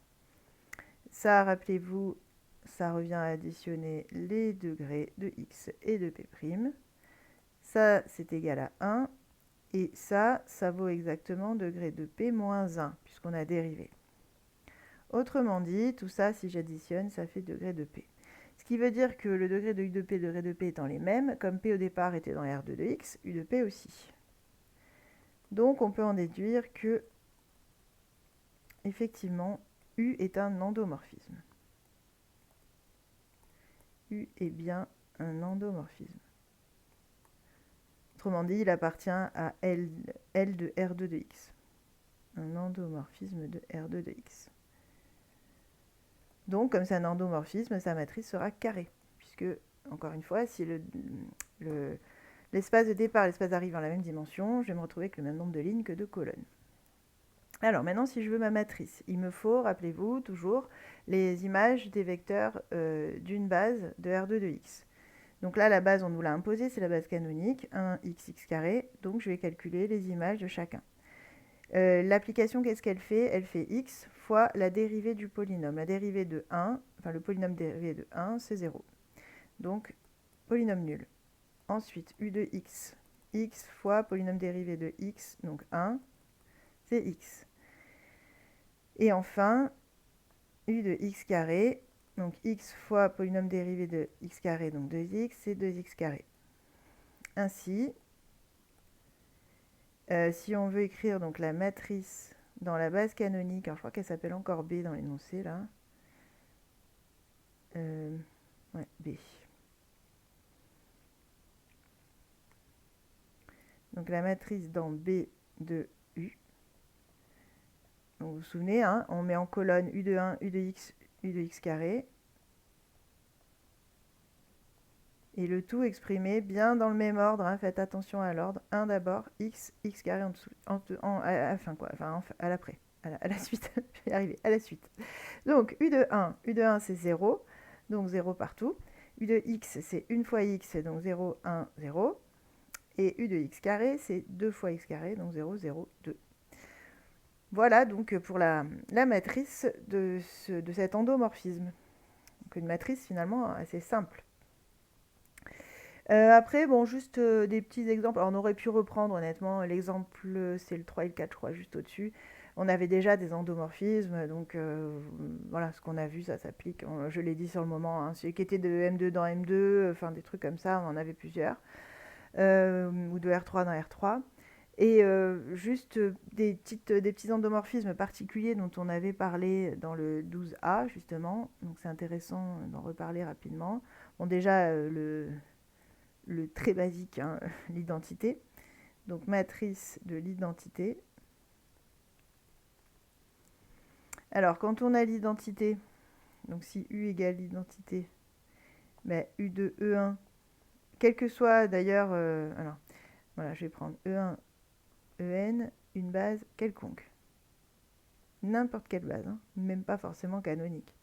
Ça, rappelez-vous, ça revient à additionner les degrés de x et de P'. Ça, c'est égal à 1. Et ça vaut exactement degré de P moins 1, puisqu'on a dérivé. Autrement dit, tout ça, si j'additionne, ça fait degré de P. Ce qui veut dire que le degré de U de P et le degré de P étant les mêmes, comme P au départ était dans R2 de X, U de P aussi. Donc on peut en déduire que, effectivement, U est un endomorphisme. U est bien un endomorphisme. Autrement dit, il appartient à L de R2 de X. Un endomorphisme de R2 de X. Donc, comme c'est un endomorphisme, sa matrice sera carrée. Puisque, encore une fois, si l'espace de départ et l'espace d'arrivée ont la même dimension, je vais me retrouver avec le même nombre de lignes que de colonnes. Alors, maintenant, si je veux ma matrice, il me faut, rappelez-vous, toujours, les images des vecteurs d'une base de R2 de X. Donc là, la base, on nous l'a imposée, c'est la base canonique, 1xx carré. Donc, je vais calculer les images de chacun. L'application, qu'est-ce qu'elle fait? Elle fait x fois la dérivée du polynôme. La dérivée de 1, enfin le polynôme dérivé de 1, c'est 0. Donc, polynôme nul. Ensuite, u de x. X fois polynôme dérivé de x, donc 1, c'est x. Et enfin, u de x carré, donc x fois polynôme dérivé de x carré, donc 2x, c'est 2x carré. Ainsi, si on veut écrire donc la matrice dans la base canonique, alors je crois qu'elle s'appelle encore B dans l'énoncé là. Ouais, B. Donc la matrice dans B de U. Donc vous vous souvenez, hein, on met en colonne U de 1, U de x carré. Et le tout exprimé bien dans le même ordre, hein, faites attention à l'ordre. 1 d'abord, x carré en dessous, à l'après, à la suite, je vais y arriver, à la suite. Donc U de 1 c'est 0, donc 0 partout. U de x c'est 1 fois x, donc 0, 1, 0. Et U de x carré c'est 2 fois x carré, donc 0, 0, 2. Voilà donc pour la matrice de cet endomorphisme. Donc une matrice finalement assez simple. Après, bon, juste des petits exemples. Alors, on aurait pu reprendre, honnêtement, l'exemple, c'est le 3 et le 4, je crois, juste au-dessus. On avait déjà des endomorphismes, donc voilà, ce qu'on a vu, ça s'applique. Je l'ai dit sur le moment, hein, celui qui était de M2 dans M2, enfin des trucs comme ça, on en avait plusieurs. Ou de R3 dans R3. Et juste des petits endomorphismes particuliers dont on avait parlé dans le 12A, justement. Donc, c'est intéressant d'en reparler rapidement. Bon, déjà, le très basique, hein, l'identité. Donc matrice de l'identité. Alors quand on a l'identité, donc si U égale l'identité, ben, U de E1, quel que soit d'ailleurs, alors voilà, je vais prendre E1, EN, une base quelconque. N'importe quelle base, hein, même pas forcément canonique.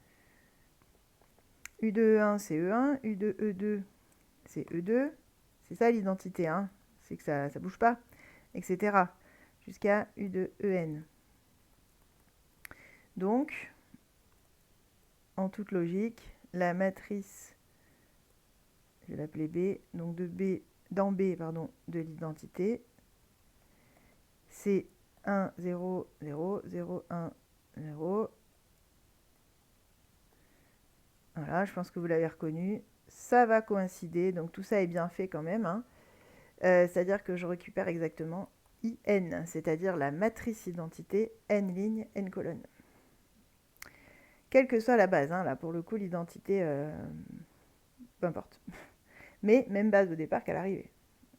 U de E1 c'est E1, U de E2 c'est E2, c'est ça l'identité, hein, c'est que ça bouge pas, etc. Jusqu'à U de EN. Donc, en toute logique, la matrice, je vais l'appeler B, donc dans B, de l'identité, c'est 1, 0, 0, 0, 1, 0. Voilà, je pense que vous l'avez reconnu. Ça va coïncider, donc tout ça est bien fait quand même, hein. C'est-à-dire que je récupère exactement IN, c'est-à-dire la matrice identité, N lignes, N colonnes. Quelle que soit la base, hein, là pour le coup l'identité, peu importe. Mais même base au départ qu'à l'arrivée.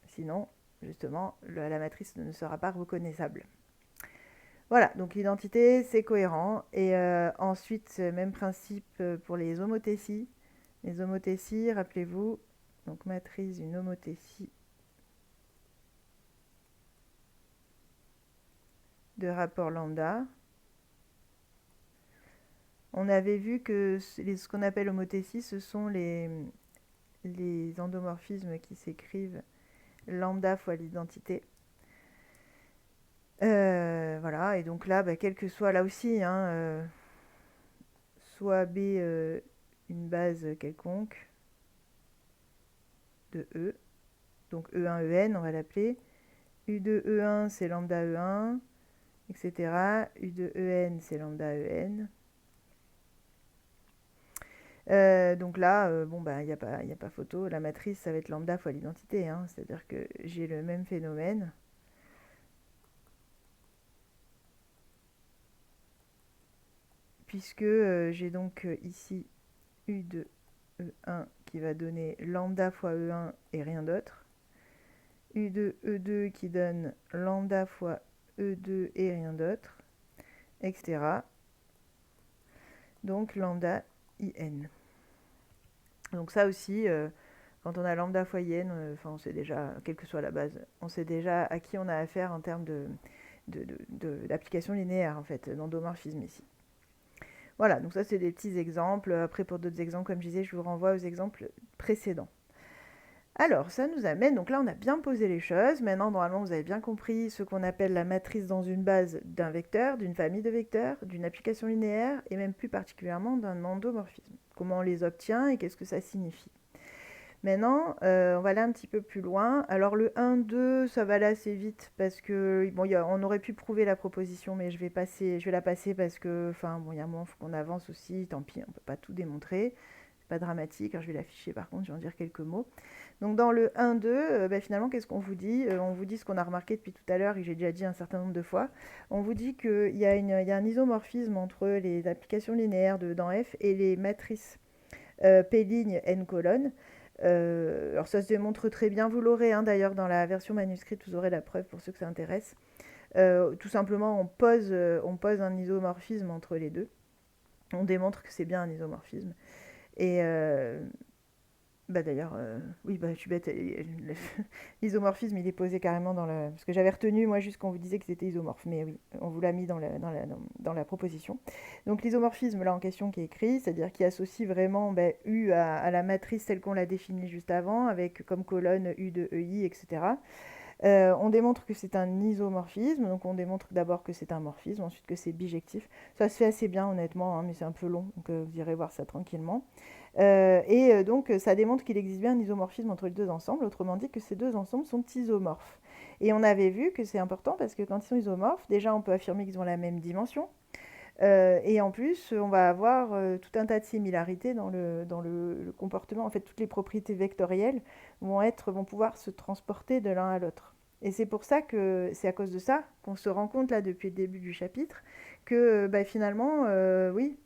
Sinon, justement, la matrice ne sera pas reconnaissable. Voilà, donc l'identité, c'est cohérent. Et ensuite, même principe pour les homothéties. Les homothéties, rappelez-vous, donc matrice d'une homothétie de rapport lambda. On avait vu que ce qu'on appelle homothéties, ce sont les endomorphismes qui s'écrivent lambda fois l'identité. Voilà, et donc là, quel que soit là aussi, hein, soit B une base quelconque de E, donc E1, EN, on va l'appeler. U de E1, c'est lambda E1, etc. U de EN, c'est lambda EN. Donc là, bon, bah, il y a pas photo. La matrice, ça va être lambda fois l'identité, hein. C'est-à-dire que j'ai le même phénomène, puisque j'ai donc ici U de E1 qui va donner lambda fois E1 et rien d'autre. U de E2 qui donne lambda fois E2 et rien d'autre, etc. Donc lambda IN. Donc ça aussi, quand on a lambda fois IN, enfin on sait déjà, quelle que soit la base, on sait déjà à qui on a affaire en termes d'application linéaire, en fait, d'endomorphisme ici. Voilà, donc ça c'est des petits exemples. Après pour d'autres exemples, comme je disais, je vous renvoie aux exemples précédents. Alors, ça nous amène, donc là on a bien posé les choses. Maintenant, normalement, vous avez bien compris ce qu'on appelle la matrice dans une base d'un vecteur, d'une famille de vecteurs, d'une application linéaire et même plus particulièrement d'un endomorphisme. Comment on les obtient et qu'est-ce que ça signifie. Maintenant, on va aller un petit peu plus loin. Alors le 1, 2, ça va aller assez vite parce que bon, on aurait pu prouver la proposition, mais je vais la passer parce que, enfin, bon, il y a un moment, il faut qu'on avance aussi. Tant pis, on ne peut pas tout démontrer. C'est pas dramatique. Alors, je vais l'afficher par contre, je vais en dire quelques mots. Donc dans le 1, 2, finalement, qu'est-ce qu'on vous dit? On vous dit ce qu'on a remarqué depuis tout à l'heure et que j'ai déjà dit un certain nombre de fois. On vous dit qu'il y a un isomorphisme entre les applications linéaires dans F et les matrices P' N colonnes. Alors ça se démontre très bien, vous l'aurez hein, d'ailleurs dans la version manuscrite, vous aurez la preuve pour ceux que ça intéresse. Tout simplement, on pose un isomorphisme entre les deux. On démontre que c'est bien un isomorphisme. Et bah d'ailleurs, oui, bah, je suis bête. L'isomorphisme, il est posé carrément dans le... Parce que j'avais retenu, moi, juste qu'on vous disait que c'était isomorphe. Mais oui, on vous l'a mis dans la proposition. Donc l'isomorphisme, là, en question, qui est écrit, c'est-à-dire qui associe vraiment U à la matrice telle qu'on l'a définie juste avant, avec comme colonne U de EI, etc. On démontre que c'est un isomorphisme, donc on démontre d'abord que c'est un morphisme, ensuite que c'est bijectif. Ça se fait assez bien honnêtement, hein, mais c'est un peu long, donc vous irez voir ça tranquillement. Donc ça démontre qu'il existe bien un isomorphisme entre les deux ensembles, autrement dit que ces deux ensembles sont isomorphes. Et on avait vu que c'est important parce que quand ils sont isomorphes, déjà on peut affirmer qu'ils ont la même dimension, et en plus, on va avoir tout un tas de similarités le comportement. En fait, toutes les propriétés vectorielles vont pouvoir se transporter de l'un à l'autre. Et c'est pour ça que c'est à cause de ça qu'on se rend compte là depuis le début du chapitre que finalement, oui,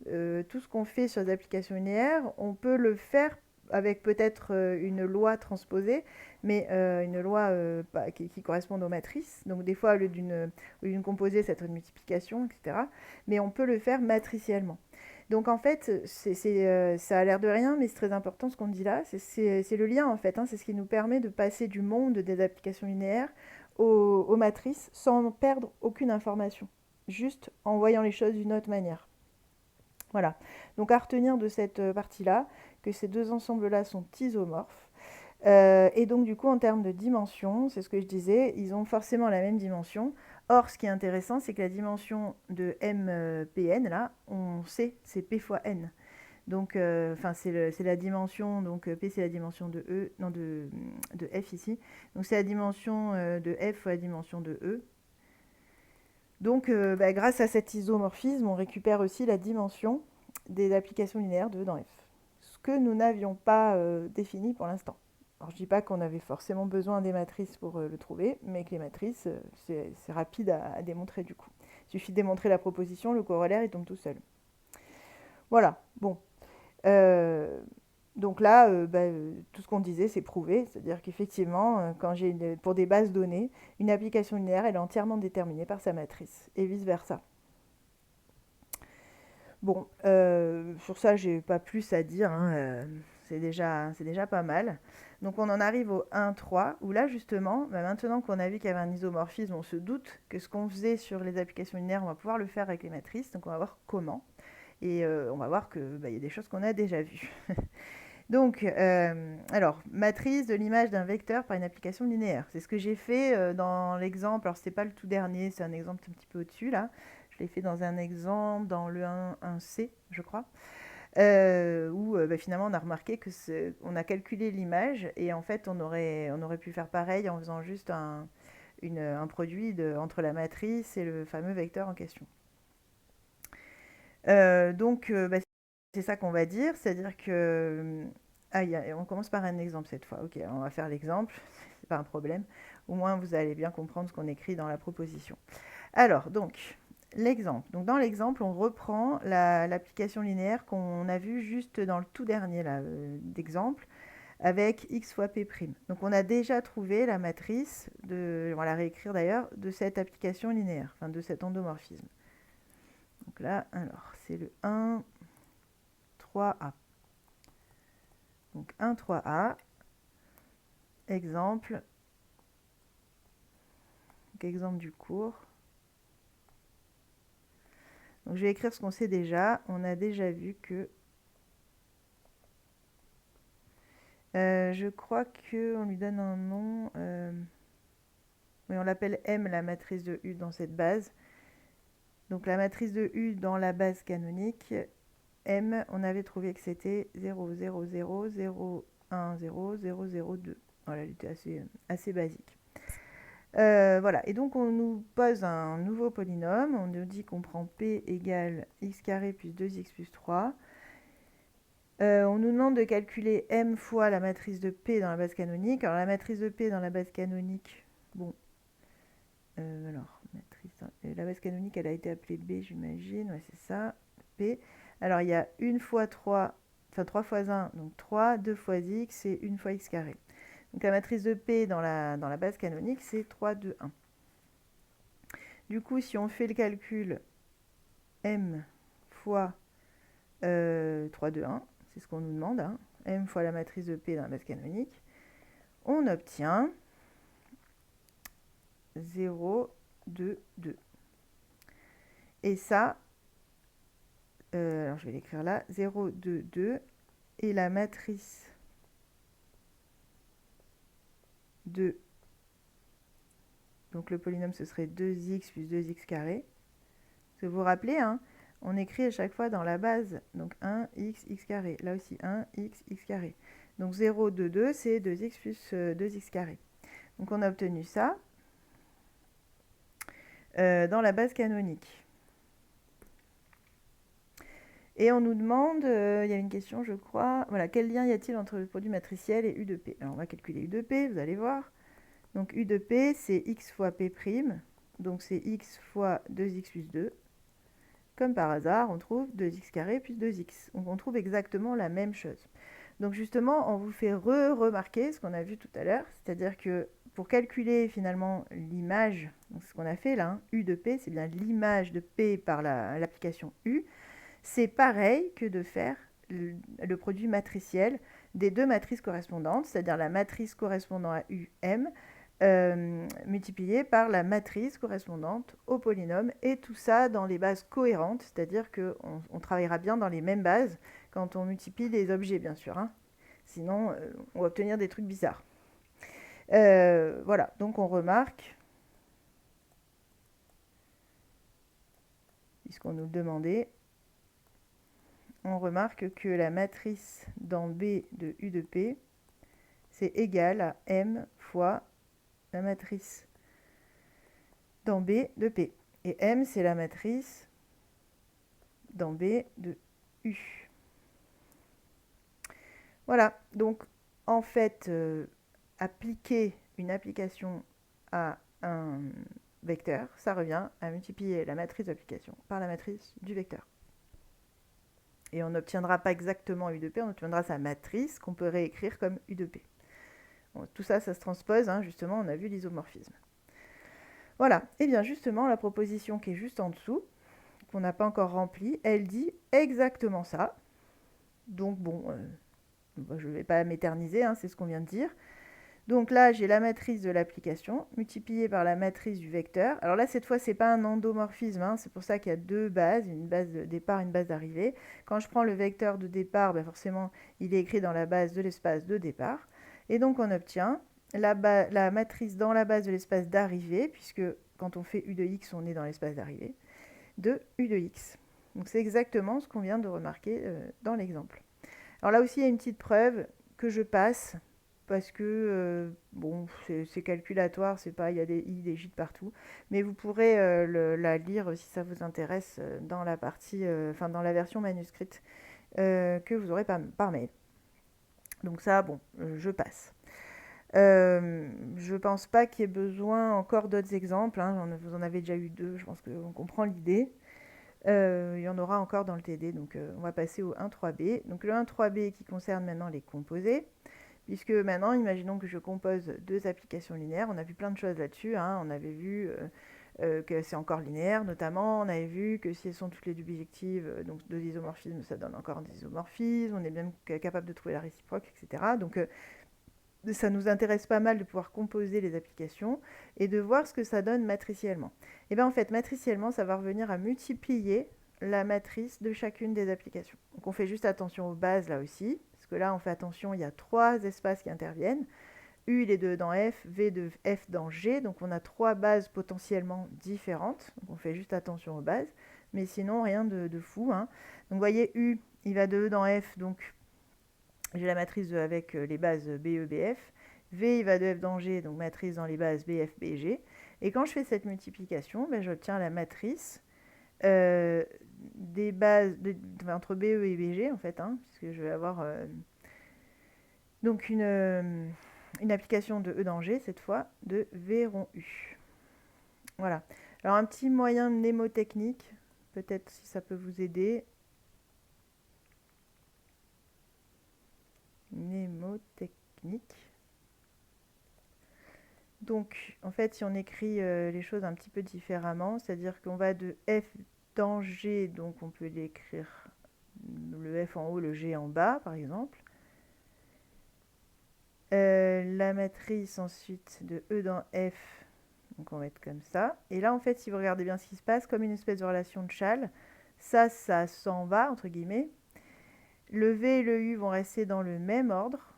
tout ce qu'on fait sur les applications linéaires, on peut le faire avec peut-être une loi transposée, mais une loi qui correspond aux matrices. Donc des fois, au lieu d'une composée, ça va être une multiplication, etc. Mais on peut le faire matriciellement. Donc en fait, ça a l'air de rien, mais c'est très important ce qu'on dit là. C'est le lien en fait, hein, c'est ce qui nous permet de passer du monde des applications linéaires aux matrices sans perdre aucune information, juste en voyant les choses d'une autre manière. Voilà. Donc à retenir de cette partie-là, que ces deux ensembles-là sont isomorphes. Et donc du coup, en termes de dimension, c'est ce que je disais, ils ont forcément la même dimension. Or, ce qui est intéressant, c'est que la dimension de MPN, là, on sait, c'est P fois N. Donc, c'est la dimension, donc P c'est la dimension de E, non de F ici. Donc c'est la dimension de F fois la dimension de E. Donc, grâce à cet isomorphisme, on récupère aussi la dimension des applications linéaires de E dans F. Ce que nous n'avions pas défini pour l'instant. Alors, je ne dis pas qu'on avait forcément besoin des matrices pour le trouver, mais que les matrices, c'est rapide à démontrer du coup. Il suffit de démontrer la proposition, le corollaire, il tombe tout seul. Voilà, bon. Euh, donc là, tout ce qu'on disait, c'est prouvé. C'est-à-dire qu'effectivement, pour des bases données, une application linéaire, elle est entièrement déterminée par sa matrice, et vice-versa. Bon, sur ça, j'ai pas plus à dire, hein, c'est déjà pas mal. Donc on en arrive au 1,3, où là, justement, maintenant qu'on a vu qu'il y avait un isomorphisme, on se doute que ce qu'on faisait sur les applications linéaires, on va pouvoir le faire avec les matrices. Donc on va voir comment. Et on va voir qu'il y a des choses qu'on a déjà vues. Donc, alors, matrice de l'image d'un vecteur par une application linéaire. C'est ce que j'ai fait dans l'exemple. Alors, ce n'est pas le tout dernier, c'est un exemple un petit peu au-dessus, là. Je l'ai fait dans un exemple, dans le 1C, je crois, où finalement, on a remarqué qu'on a calculé l'image et en fait, on aurait pu faire pareil en faisant juste un produit entre la matrice et le fameux vecteur en question. Donc, c'est ça qu'on va dire, c'est-à-dire que... Ah, on commence par un exemple cette fois. Ok, on va faire l'exemple, c'est pas un problème. Au moins, vous allez bien comprendre ce qu'on écrit dans la proposition. Alors, donc, l'exemple. Donc, dans l'exemple, on reprend l'application linéaire qu'on a vue juste dans le tout dernier d'exemple, avec x fois p'. Donc, on a déjà trouvé la matrice, on va la réécrire d'ailleurs, de cette application linéaire, enfin de cet endomorphisme. Donc là, alors, c'est le 1, 3a. Donc 1, 3a, exemple, donc exemple du cours. Donc je vais écrire ce qu'on sait déjà. On a déjà vu que... je crois qu'on lui donne un nom... oui, on l'appelle M, la matrice de U dans cette base. Donc la matrice de U dans la base canonique, M, on avait trouvé que c'était 0, 0, 0, 0, 1, 0, 0, 0, 2. Voilà, elle était assez basique. Voilà, et donc on nous pose un nouveau polynôme. On nous dit qu'on prend P égale x carré plus 2x plus 3. On nous demande de calculer m fois la matrice de P dans la base canonique. Alors la matrice de P dans la base canonique, bon, la base canonique, elle a été appelée B, j'imagine. Ouais, c'est ça, P. Alors, il y a 1 fois 3, enfin 3 fois 1, donc 3, 2 fois x et 1 fois x carré. Donc, la matrice de P dans la base canonique, c'est 3, 2, 1. Du coup, si on fait le calcul m fois 3, 2, 1, c'est ce qu'on nous demande, hein, m fois la matrice de P dans la base canonique, on obtient 0, 2, 2. Et ça, alors je vais l'écrire là, 0, 2, 2, et la matrice de, donc le polynôme ce serait 2x plus 2x carré. Vous vous rappelez, hein, on écrit à chaque fois dans la base, donc 1x, x carré, là aussi 1x, x carré. Donc 0, 2, 2, c'est 2x plus 2x carré. Donc on a obtenu ça dans la base canonique. Et on nous demande, il y a une question je crois, voilà, quel lien y a-t-il entre le produit matriciel et U de P? Alors on va calculer U de P, vous allez voir. Donc U de P, c'est x fois P', donc c'est x fois 2x plus 2. Comme par hasard, on trouve 2x carré plus 2x. Donc on trouve exactement la même chose. Donc justement, on vous fait remarquer ce qu'on a vu tout à l'heure, c'est-à-dire que pour calculer finalement l'image, ce qu'on a fait là, hein, U de P, c'est bien l'image de P par l'application U, c'est pareil que de faire le produit matriciel des deux matrices correspondantes, c'est-à-dire la matrice correspondant à UM multipliée par la matrice correspondante au polynôme, et tout ça dans les bases cohérentes, c'est-à-dire qu'on travaillera bien dans les mêmes bases quand on multiplie les objets, bien sûr. Hein. Sinon, on va obtenir des trucs bizarres. Voilà, donc on remarque, puisqu'on nous le demandait, on remarque que la matrice dans B de U de P, c'est égal à M fois la matrice dans B de P. Et M, c'est la matrice dans B de U. Voilà, donc en fait, appliquer une application à un vecteur, ça revient à multiplier la matrice d'application par la matrice du vecteur. Et on n'obtiendra pas exactement U de P, on obtiendra sa matrice qu'on peut réécrire comme U de P. Bon, tout ça, ça se transpose, hein, justement, on a vu l'isomorphisme. Voilà, et bien justement, la proposition qui est juste en dessous, qu'on n'a pas encore remplie, elle dit exactement ça. Donc bon, je ne vais pas m'éterniser, hein, c'est ce qu'on vient de dire. Donc là, j'ai la matrice de l'application multipliée par la matrice du vecteur. Alors là, cette fois, ce n'est pas un endomorphisme, hein, c'est pour ça qu'il y a deux bases, une base de départ, une base d'arrivée. Quand je prends le vecteur de départ, ben forcément, il est écrit dans la base de l'espace de départ. Et donc, on obtient la matrice dans la base de l'espace d'arrivée, puisque quand on fait U de x, on est dans l'espace d'arrivée, de U de x. Donc c'est exactement ce qu'on vient de remarquer dans l'exemple. Alors là aussi, il y a une petite preuve que je passe, parce que, bon, c'est calculatoire, c'est pas, il y a des i, des j de partout, mais vous pourrez la lire si ça vous intéresse dans la partie, enfin dans la version manuscrite que vous aurez par mail. Donc ça, bon, je passe. Je pense pas qu'il y ait besoin encore d'autres exemples, hein. Vous en avez déjà eu deux, je pense qu'on comprend l'idée. Il y en aura encore dans le TD, donc on va passer au 1.3b. Donc le 1.3b qui concerne maintenant les composés, puisque maintenant, imaginons que je compose deux applications linéaires. On a vu plein de choses là-dessus, hein. On avait vu que c'est encore linéaire, notamment. On avait vu que si elles sont toutes les deux bijectives, donc deux isomorphismes, ça donne encore des isomorphismes. On est bien capable de trouver la réciproque, etc. Donc ça nous intéresse pas mal de pouvoir composer les applications et de voir ce que ça donne matriciellement. Et bien en fait, matriciellement, ça va revenir à multiplier la matrice de chacune des applications. Donc on fait juste attention aux bases là aussi, parce que là on fait attention, il y a trois espaces qui interviennent. U il est de E dans F, V de F dans G, donc on a trois bases potentiellement différentes. Donc on fait juste attention aux bases, mais sinon rien de fou, hein. Donc vous voyez, U il va de E dans F, donc j'ai la matrice avec les bases BE, BF. V, il va de F dans G, donc matrice dans les bases BF, BG. Et quand je fais cette multiplication, ben, j'obtiens la matrice des bases entre BE et BG, en fait, hein, puisque je vais avoir donc une application de E dans G, cette fois, de V rond U. Voilà. Alors, un petit moyen mnémotechnique, peut-être si ça peut vous aider. Mnémotechnique. Donc, en fait, si on écrit les choses un petit peu différemment, c'est-à-dire qu'on va de F dans G, donc on peut l'écrire le F en haut, le G en bas, par exemple. La matrice ensuite de E dans F, donc on va être comme ça. Et là, en fait, si vous regardez bien ce qui se passe, comme une espèce de relation de Chasles, ça s'en va, entre guillemets. Le V et le U vont rester dans le même ordre,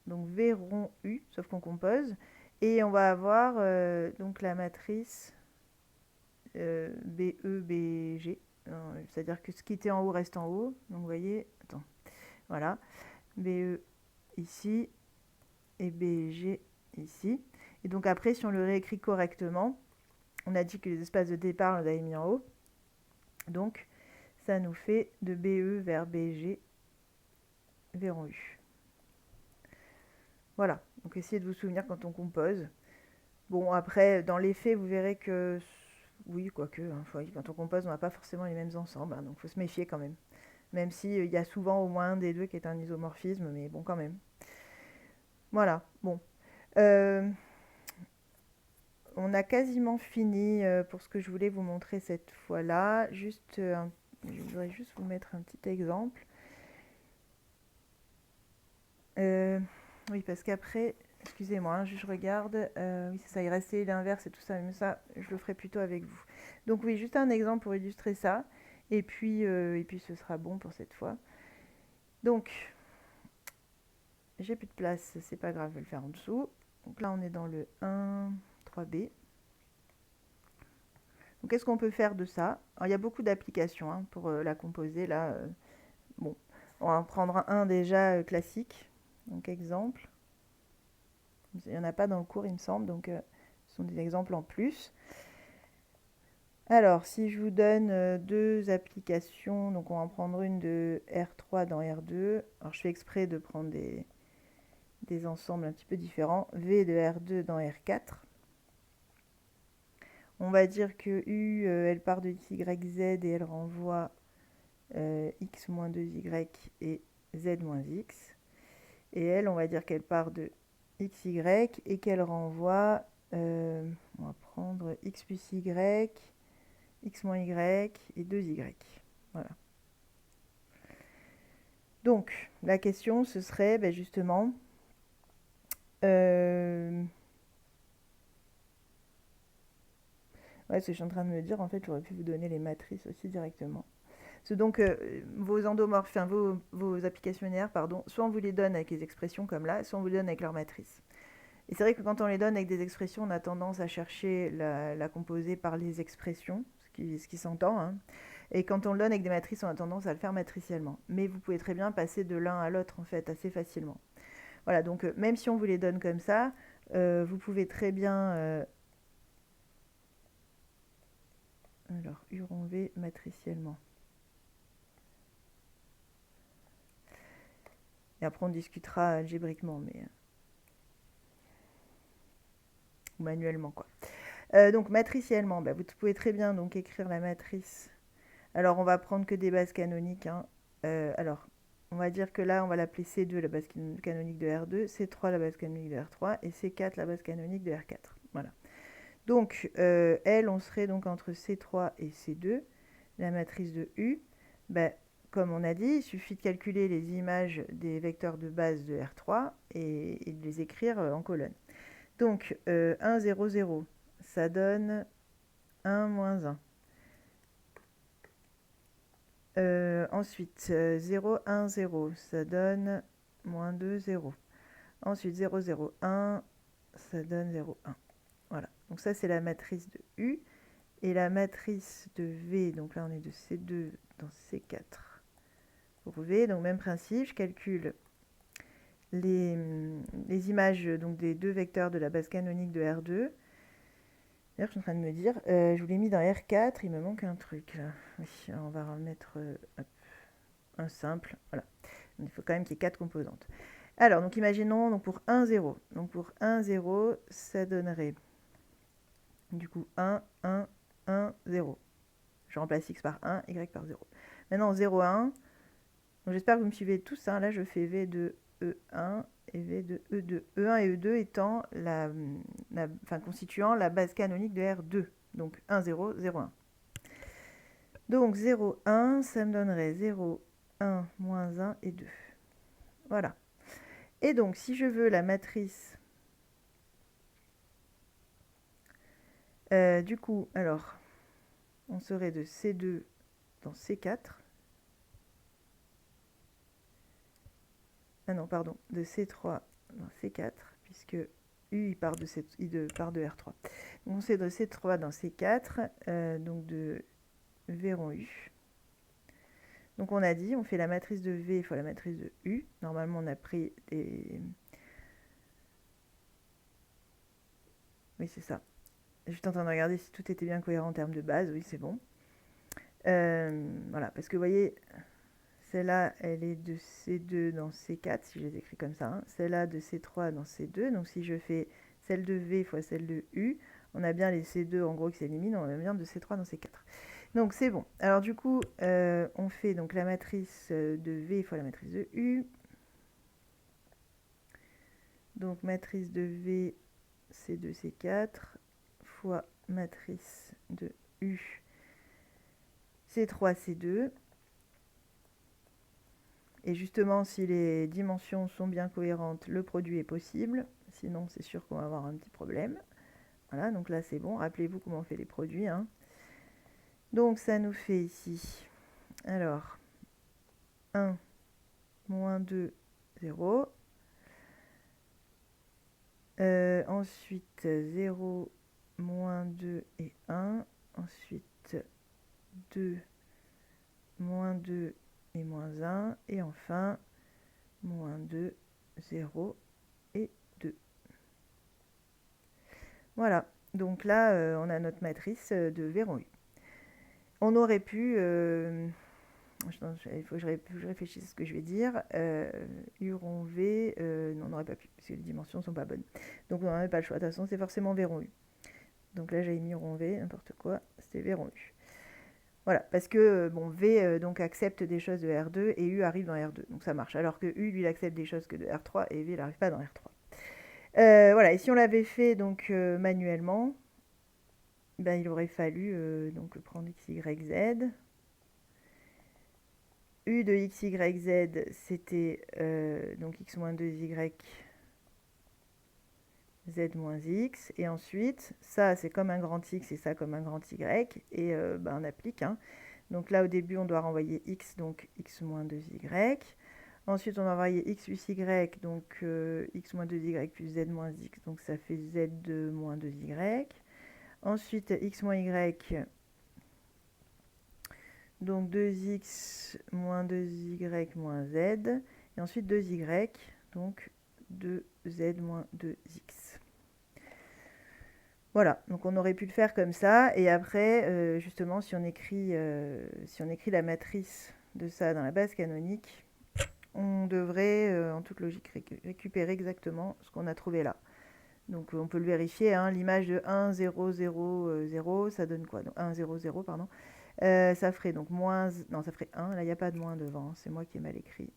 donc V rond U, sauf qu'on compose. Et on va avoir donc la matrice BE, BG. C'est-à-dire que ce qui était en haut reste en haut. Donc vous voyez, attends, voilà, BE ici et BG ici. Et donc après, si on le réécrit correctement, on a dit que les espaces de départ, on les avait mis en haut. Donc ça nous fait de BE vers BG vers U. Voilà, donc essayez de vous souvenir quand on compose. Bon, après, dans les faits, vous verrez que, oui, quoique, hein, quand on compose, on n'a pas forcément les mêmes ensembles, hein, donc il faut se méfier quand même. Même s'il y a souvent au moins un des deux qui est un isomorphisme, mais bon, quand même. Voilà, bon. Euh, on a quasiment fini pour ce que je voulais vous montrer cette fois-là. Juste, je voudrais juste vous mettre un petit exemple. Oui, parce qu'après, excusez-moi, hein, je regarde. Oui, c'est ça, il restait l'inverse et tout ça, mais ça, je le ferai plutôt avec vous. Donc oui, juste un exemple pour illustrer ça. Et puis ce sera bon pour cette fois. Donc, j'ai plus de place, c'est pas grave, je vais le faire en dessous. Donc là, on est dans le 1, 3B. Donc, qu'est-ce qu'on peut faire de ça? Alors, il y a beaucoup d'applications hein, pour la composer. Là, bon, on va en prendre un déjà classique. Donc, exemple. Il n'y en a pas dans le cours, il me semble, donc ce sont des exemples en plus. Alors, si je vous donne deux applications, donc on va en prendre une de R3 dans R2. Alors, je fais exprès de prendre des ensembles un petit peu différents. V de R2 dans R4. On va dire que U, elle part de x, y, z et elle renvoie x moins 2y et z moins x. Et elle, on va dire qu'elle part de x, y et qu'elle renvoie, on va prendre x plus y, x moins y et 2y. Voilà. Donc, la question, ce serait justement... ouais, ce que je suis en train de me dire, en fait, j'aurais pu vous donner les matrices aussi directement. Donc, vos endomorphes, enfin, vos applications linéaires, pardon, soit on vous les donne avec les expressions comme là, soit on vous les donne avec leur matrice. Et c'est vrai que quand on les donne avec des expressions, on a tendance à chercher la composer par les expressions, ce qui s'entend, hein. Et quand on le donne avec des matrices, on a tendance à le faire matriciellement. Mais vous pouvez très bien passer de l'un à l'autre, en fait, assez facilement. Voilà, donc même si on vous les donne comme ça, vous pouvez très bien... alors, U rond V matriciellement. Et après, on discutera algébriquement, mais ou manuellement, quoi. Donc, matriciellement, bah, vous pouvez très bien donc écrire la matrice. Alors, on va prendre que des bases canoniques, hein. Alors, on va dire que là, on va l'appeler C2, la base canonique de R2, C3, la base canonique de R3, et C4, la base canonique de R4. Voilà. Donc, L, on serait donc entre C3 et C2. La matrice de U, ben, comme on a dit, il suffit de calculer les images des vecteurs de base de R3 et de les écrire en colonne. Donc, 1, 0, 0, ça donne 1, moins 1. Ensuite, 0, 1, 0, ça donne moins 2, 0. Ensuite, 0, 0, 1, ça donne 0, 1. Voilà. Donc ça, c'est la matrice de U. Et la matrice de V, donc là, on est de C2 dans C4 pour V. Donc, même principe, je calcule les images donc, des deux vecteurs de la base canonique de R2. D'ailleurs, je suis en train de me dire, je vous l'ai mis dans R4, il me manque un truc là. Oui, on va remettre un simple. Voilà. Donc, il faut quand même qu'il y ait 4 composantes. Alors, donc imaginons donc pour 1, 0. Donc pour 1, 0, ça donnerait du coup 1, 1, 1, 0. Je remplace x par 1, y par 0. Maintenant 0, 1. Donc j'espère que vous me suivez tous. Hein. Là, je fais V de E1 et V de E2. E1 et E2 étant constituant la base canonique de R2. Donc 1, 0, 0, 1. Donc 0, 1, ça me donnerait 0, 1, moins 1 et 2. Voilà. Et donc, si je veux la matrice, du coup, alors, on serait de C2 dans C4. Ah non, pardon, de C3 dans C4, puisque U, il part de R3. Donc, c'est de C3 dans C4, donc de V rond U. Donc, on a dit, on fait la matrice de V fois la matrice de U. Normalement, on a pris des... Oui, c'est ça. Juste en train de regarder si tout était bien cohérent en termes de base. Oui, c'est bon. Voilà, parce que vous voyez, celle-là, elle est de C2 dans C4, si je les écris comme ça. Hein. Celle-là de C3 dans C2. Donc si je fais celle de V fois celle de U, on a bien les C2 en gros qui s'éliminent, on a bien de C3 dans C4. Donc c'est bon. Alors du coup, on fait donc la matrice de V fois la matrice de U. Donc matrice de V, C2, C4, fois matrice de U, C3, C2. Et justement, si les dimensions sont bien cohérentes, le produit est possible. Sinon, c'est sûr qu'on va avoir un petit problème. Voilà, donc là, c'est bon. Rappelez-vous comment on fait les produits. Hein. Donc, ça nous fait ici, alors, 1, moins 2, 0. Ensuite, 0, moins 2 et 1. Ensuite, 2, moins 2 et moins 1. Et enfin, moins 2, 0 et 2. Voilà, donc là, on a notre matrice de verrouille. On aurait pu, il faut que je réfléchisse à ce que je vais dire, U rond V, non, on n'aurait pas pu, parce que les dimensions ne sont pas bonnes. Donc on n'en avait pas le choix, de toute façon c'est forcément V rond U. Donc là j'avais mis rond V, n'importe quoi, c'était V rond U. Voilà, parce que bon, V donc accepte des choses de R2 et U arrive dans R2, donc ça marche. Alors que U, lui, il accepte des choses que de R3 et V, il n'arrive pas dans R3. Voilà, et si on l'avait fait donc manuellement, ben, il aurait fallu donc prendre x, y, z. U de x, y, z, c'était donc x moins 2y, z moins x. Et ensuite, ça, c'est comme un grand X et ça comme un grand Y. Et ben, on applique. Hein. Donc là, au début, on doit renvoyer x, donc x moins 2y. Ensuite, on va envoyer x plus y, donc x moins 2y plus z moins x. Donc ça fait z2 moins 2y. Ensuite, x moins y, donc 2x moins 2y moins z. Et ensuite 2y, donc 2z moins 2x. Voilà, donc on aurait pu le faire comme ça. Et après, justement, si on écrit la matrice de ça dans la base canonique, on devrait, en toute logique, récupérer exactement ce qu'on a trouvé là. Donc on peut le vérifier, hein, l'image de 1, 0, 0, 0, ça donne quoi? Donc 1, 0, 0, pardon. Ça ferait donc moins... Non, ça ferait 1, là il n'y a pas de moins devant, hein, c'est moi qui ai mal écrit.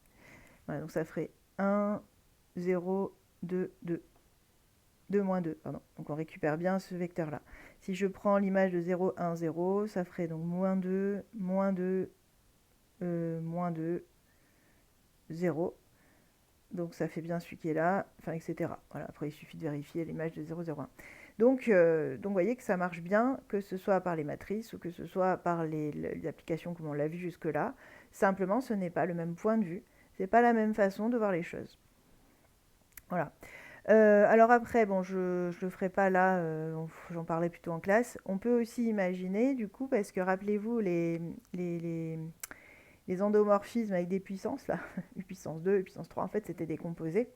Voilà, donc ça ferait 1, 0, 2, 2. 2 moins 2, pardon. Donc on récupère bien ce vecteur-là. Si je prends l'image de 0, 1, 0, ça ferait donc moins 2, moins 2, moins 2, 0. Donc ça fait bien celui qui est là, enfin, etc. Voilà, après il suffit de vérifier l'image de 0, 0, 1. Donc vous voyez que ça marche bien, que ce soit par les matrices ou que ce soit par les applications comme on l'a vu jusque-là. Simplement, ce n'est pas le même point de vue, c'est pas la même façon de voir les choses. Voilà. Alors après, bon, je ne le ferai pas là, j'en parlais plutôt en classe. On peut aussi imaginer, du coup, parce que rappelez-vous, les endomorphismes avec des puissances, là, puissance 2, puissance 3, en fait, c'était des composés.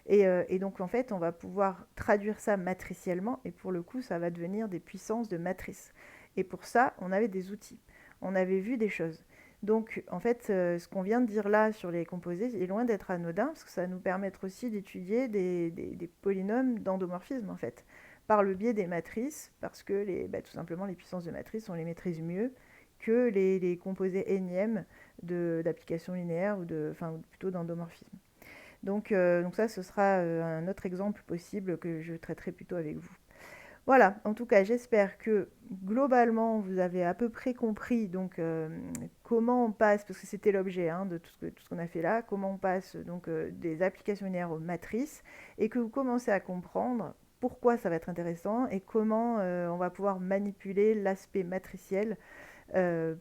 Et donc, en fait, on va pouvoir traduire ça matriciellement, et pour le coup, ça va devenir des puissances de matrice. Et pour ça, on avait des outils, on avait vu des choses. Donc, en fait, ce qu'on vient de dire là sur les composés est loin d'être anodin, parce que ça va nous permettre aussi d'étudier des polynômes d'endomorphisme, en fait, par le biais des matrices, parce que tout simplement, les puissances de matrice, on les maîtrise mieux que les composés énièmes d'applications linéaires enfin, plutôt d'endomorphisme. Donc ça, ce sera un autre exemple possible que je traiterai plutôt avec vous. Voilà, en tout cas, j'espère que globalement, vous avez à peu près compris donc, comment on passe, parce que c'était l'objet, hein, de tout ce qu'on a fait là, comment on passe donc, des applications linéaires aux matrices, et que vous commencez à comprendre pourquoi ça va être intéressant et comment on va pouvoir manipuler l'aspect matriciel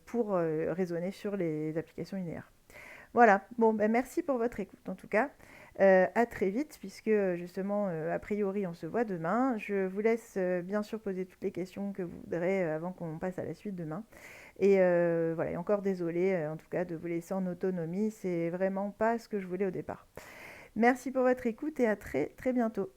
pour raisonner sur les applications linéaires. Voilà, bon, ben merci pour votre écoute en tout cas. À très vite, puisque justement, a priori, on se voit demain. Je vous laisse bien sûr poser toutes les questions que vous voudrez avant qu'on passe à la suite demain. Et voilà, et encore désolée en tout cas de vous laisser en autonomie, c'est vraiment pas ce que je voulais au départ. Merci pour votre écoute et à très très bientôt.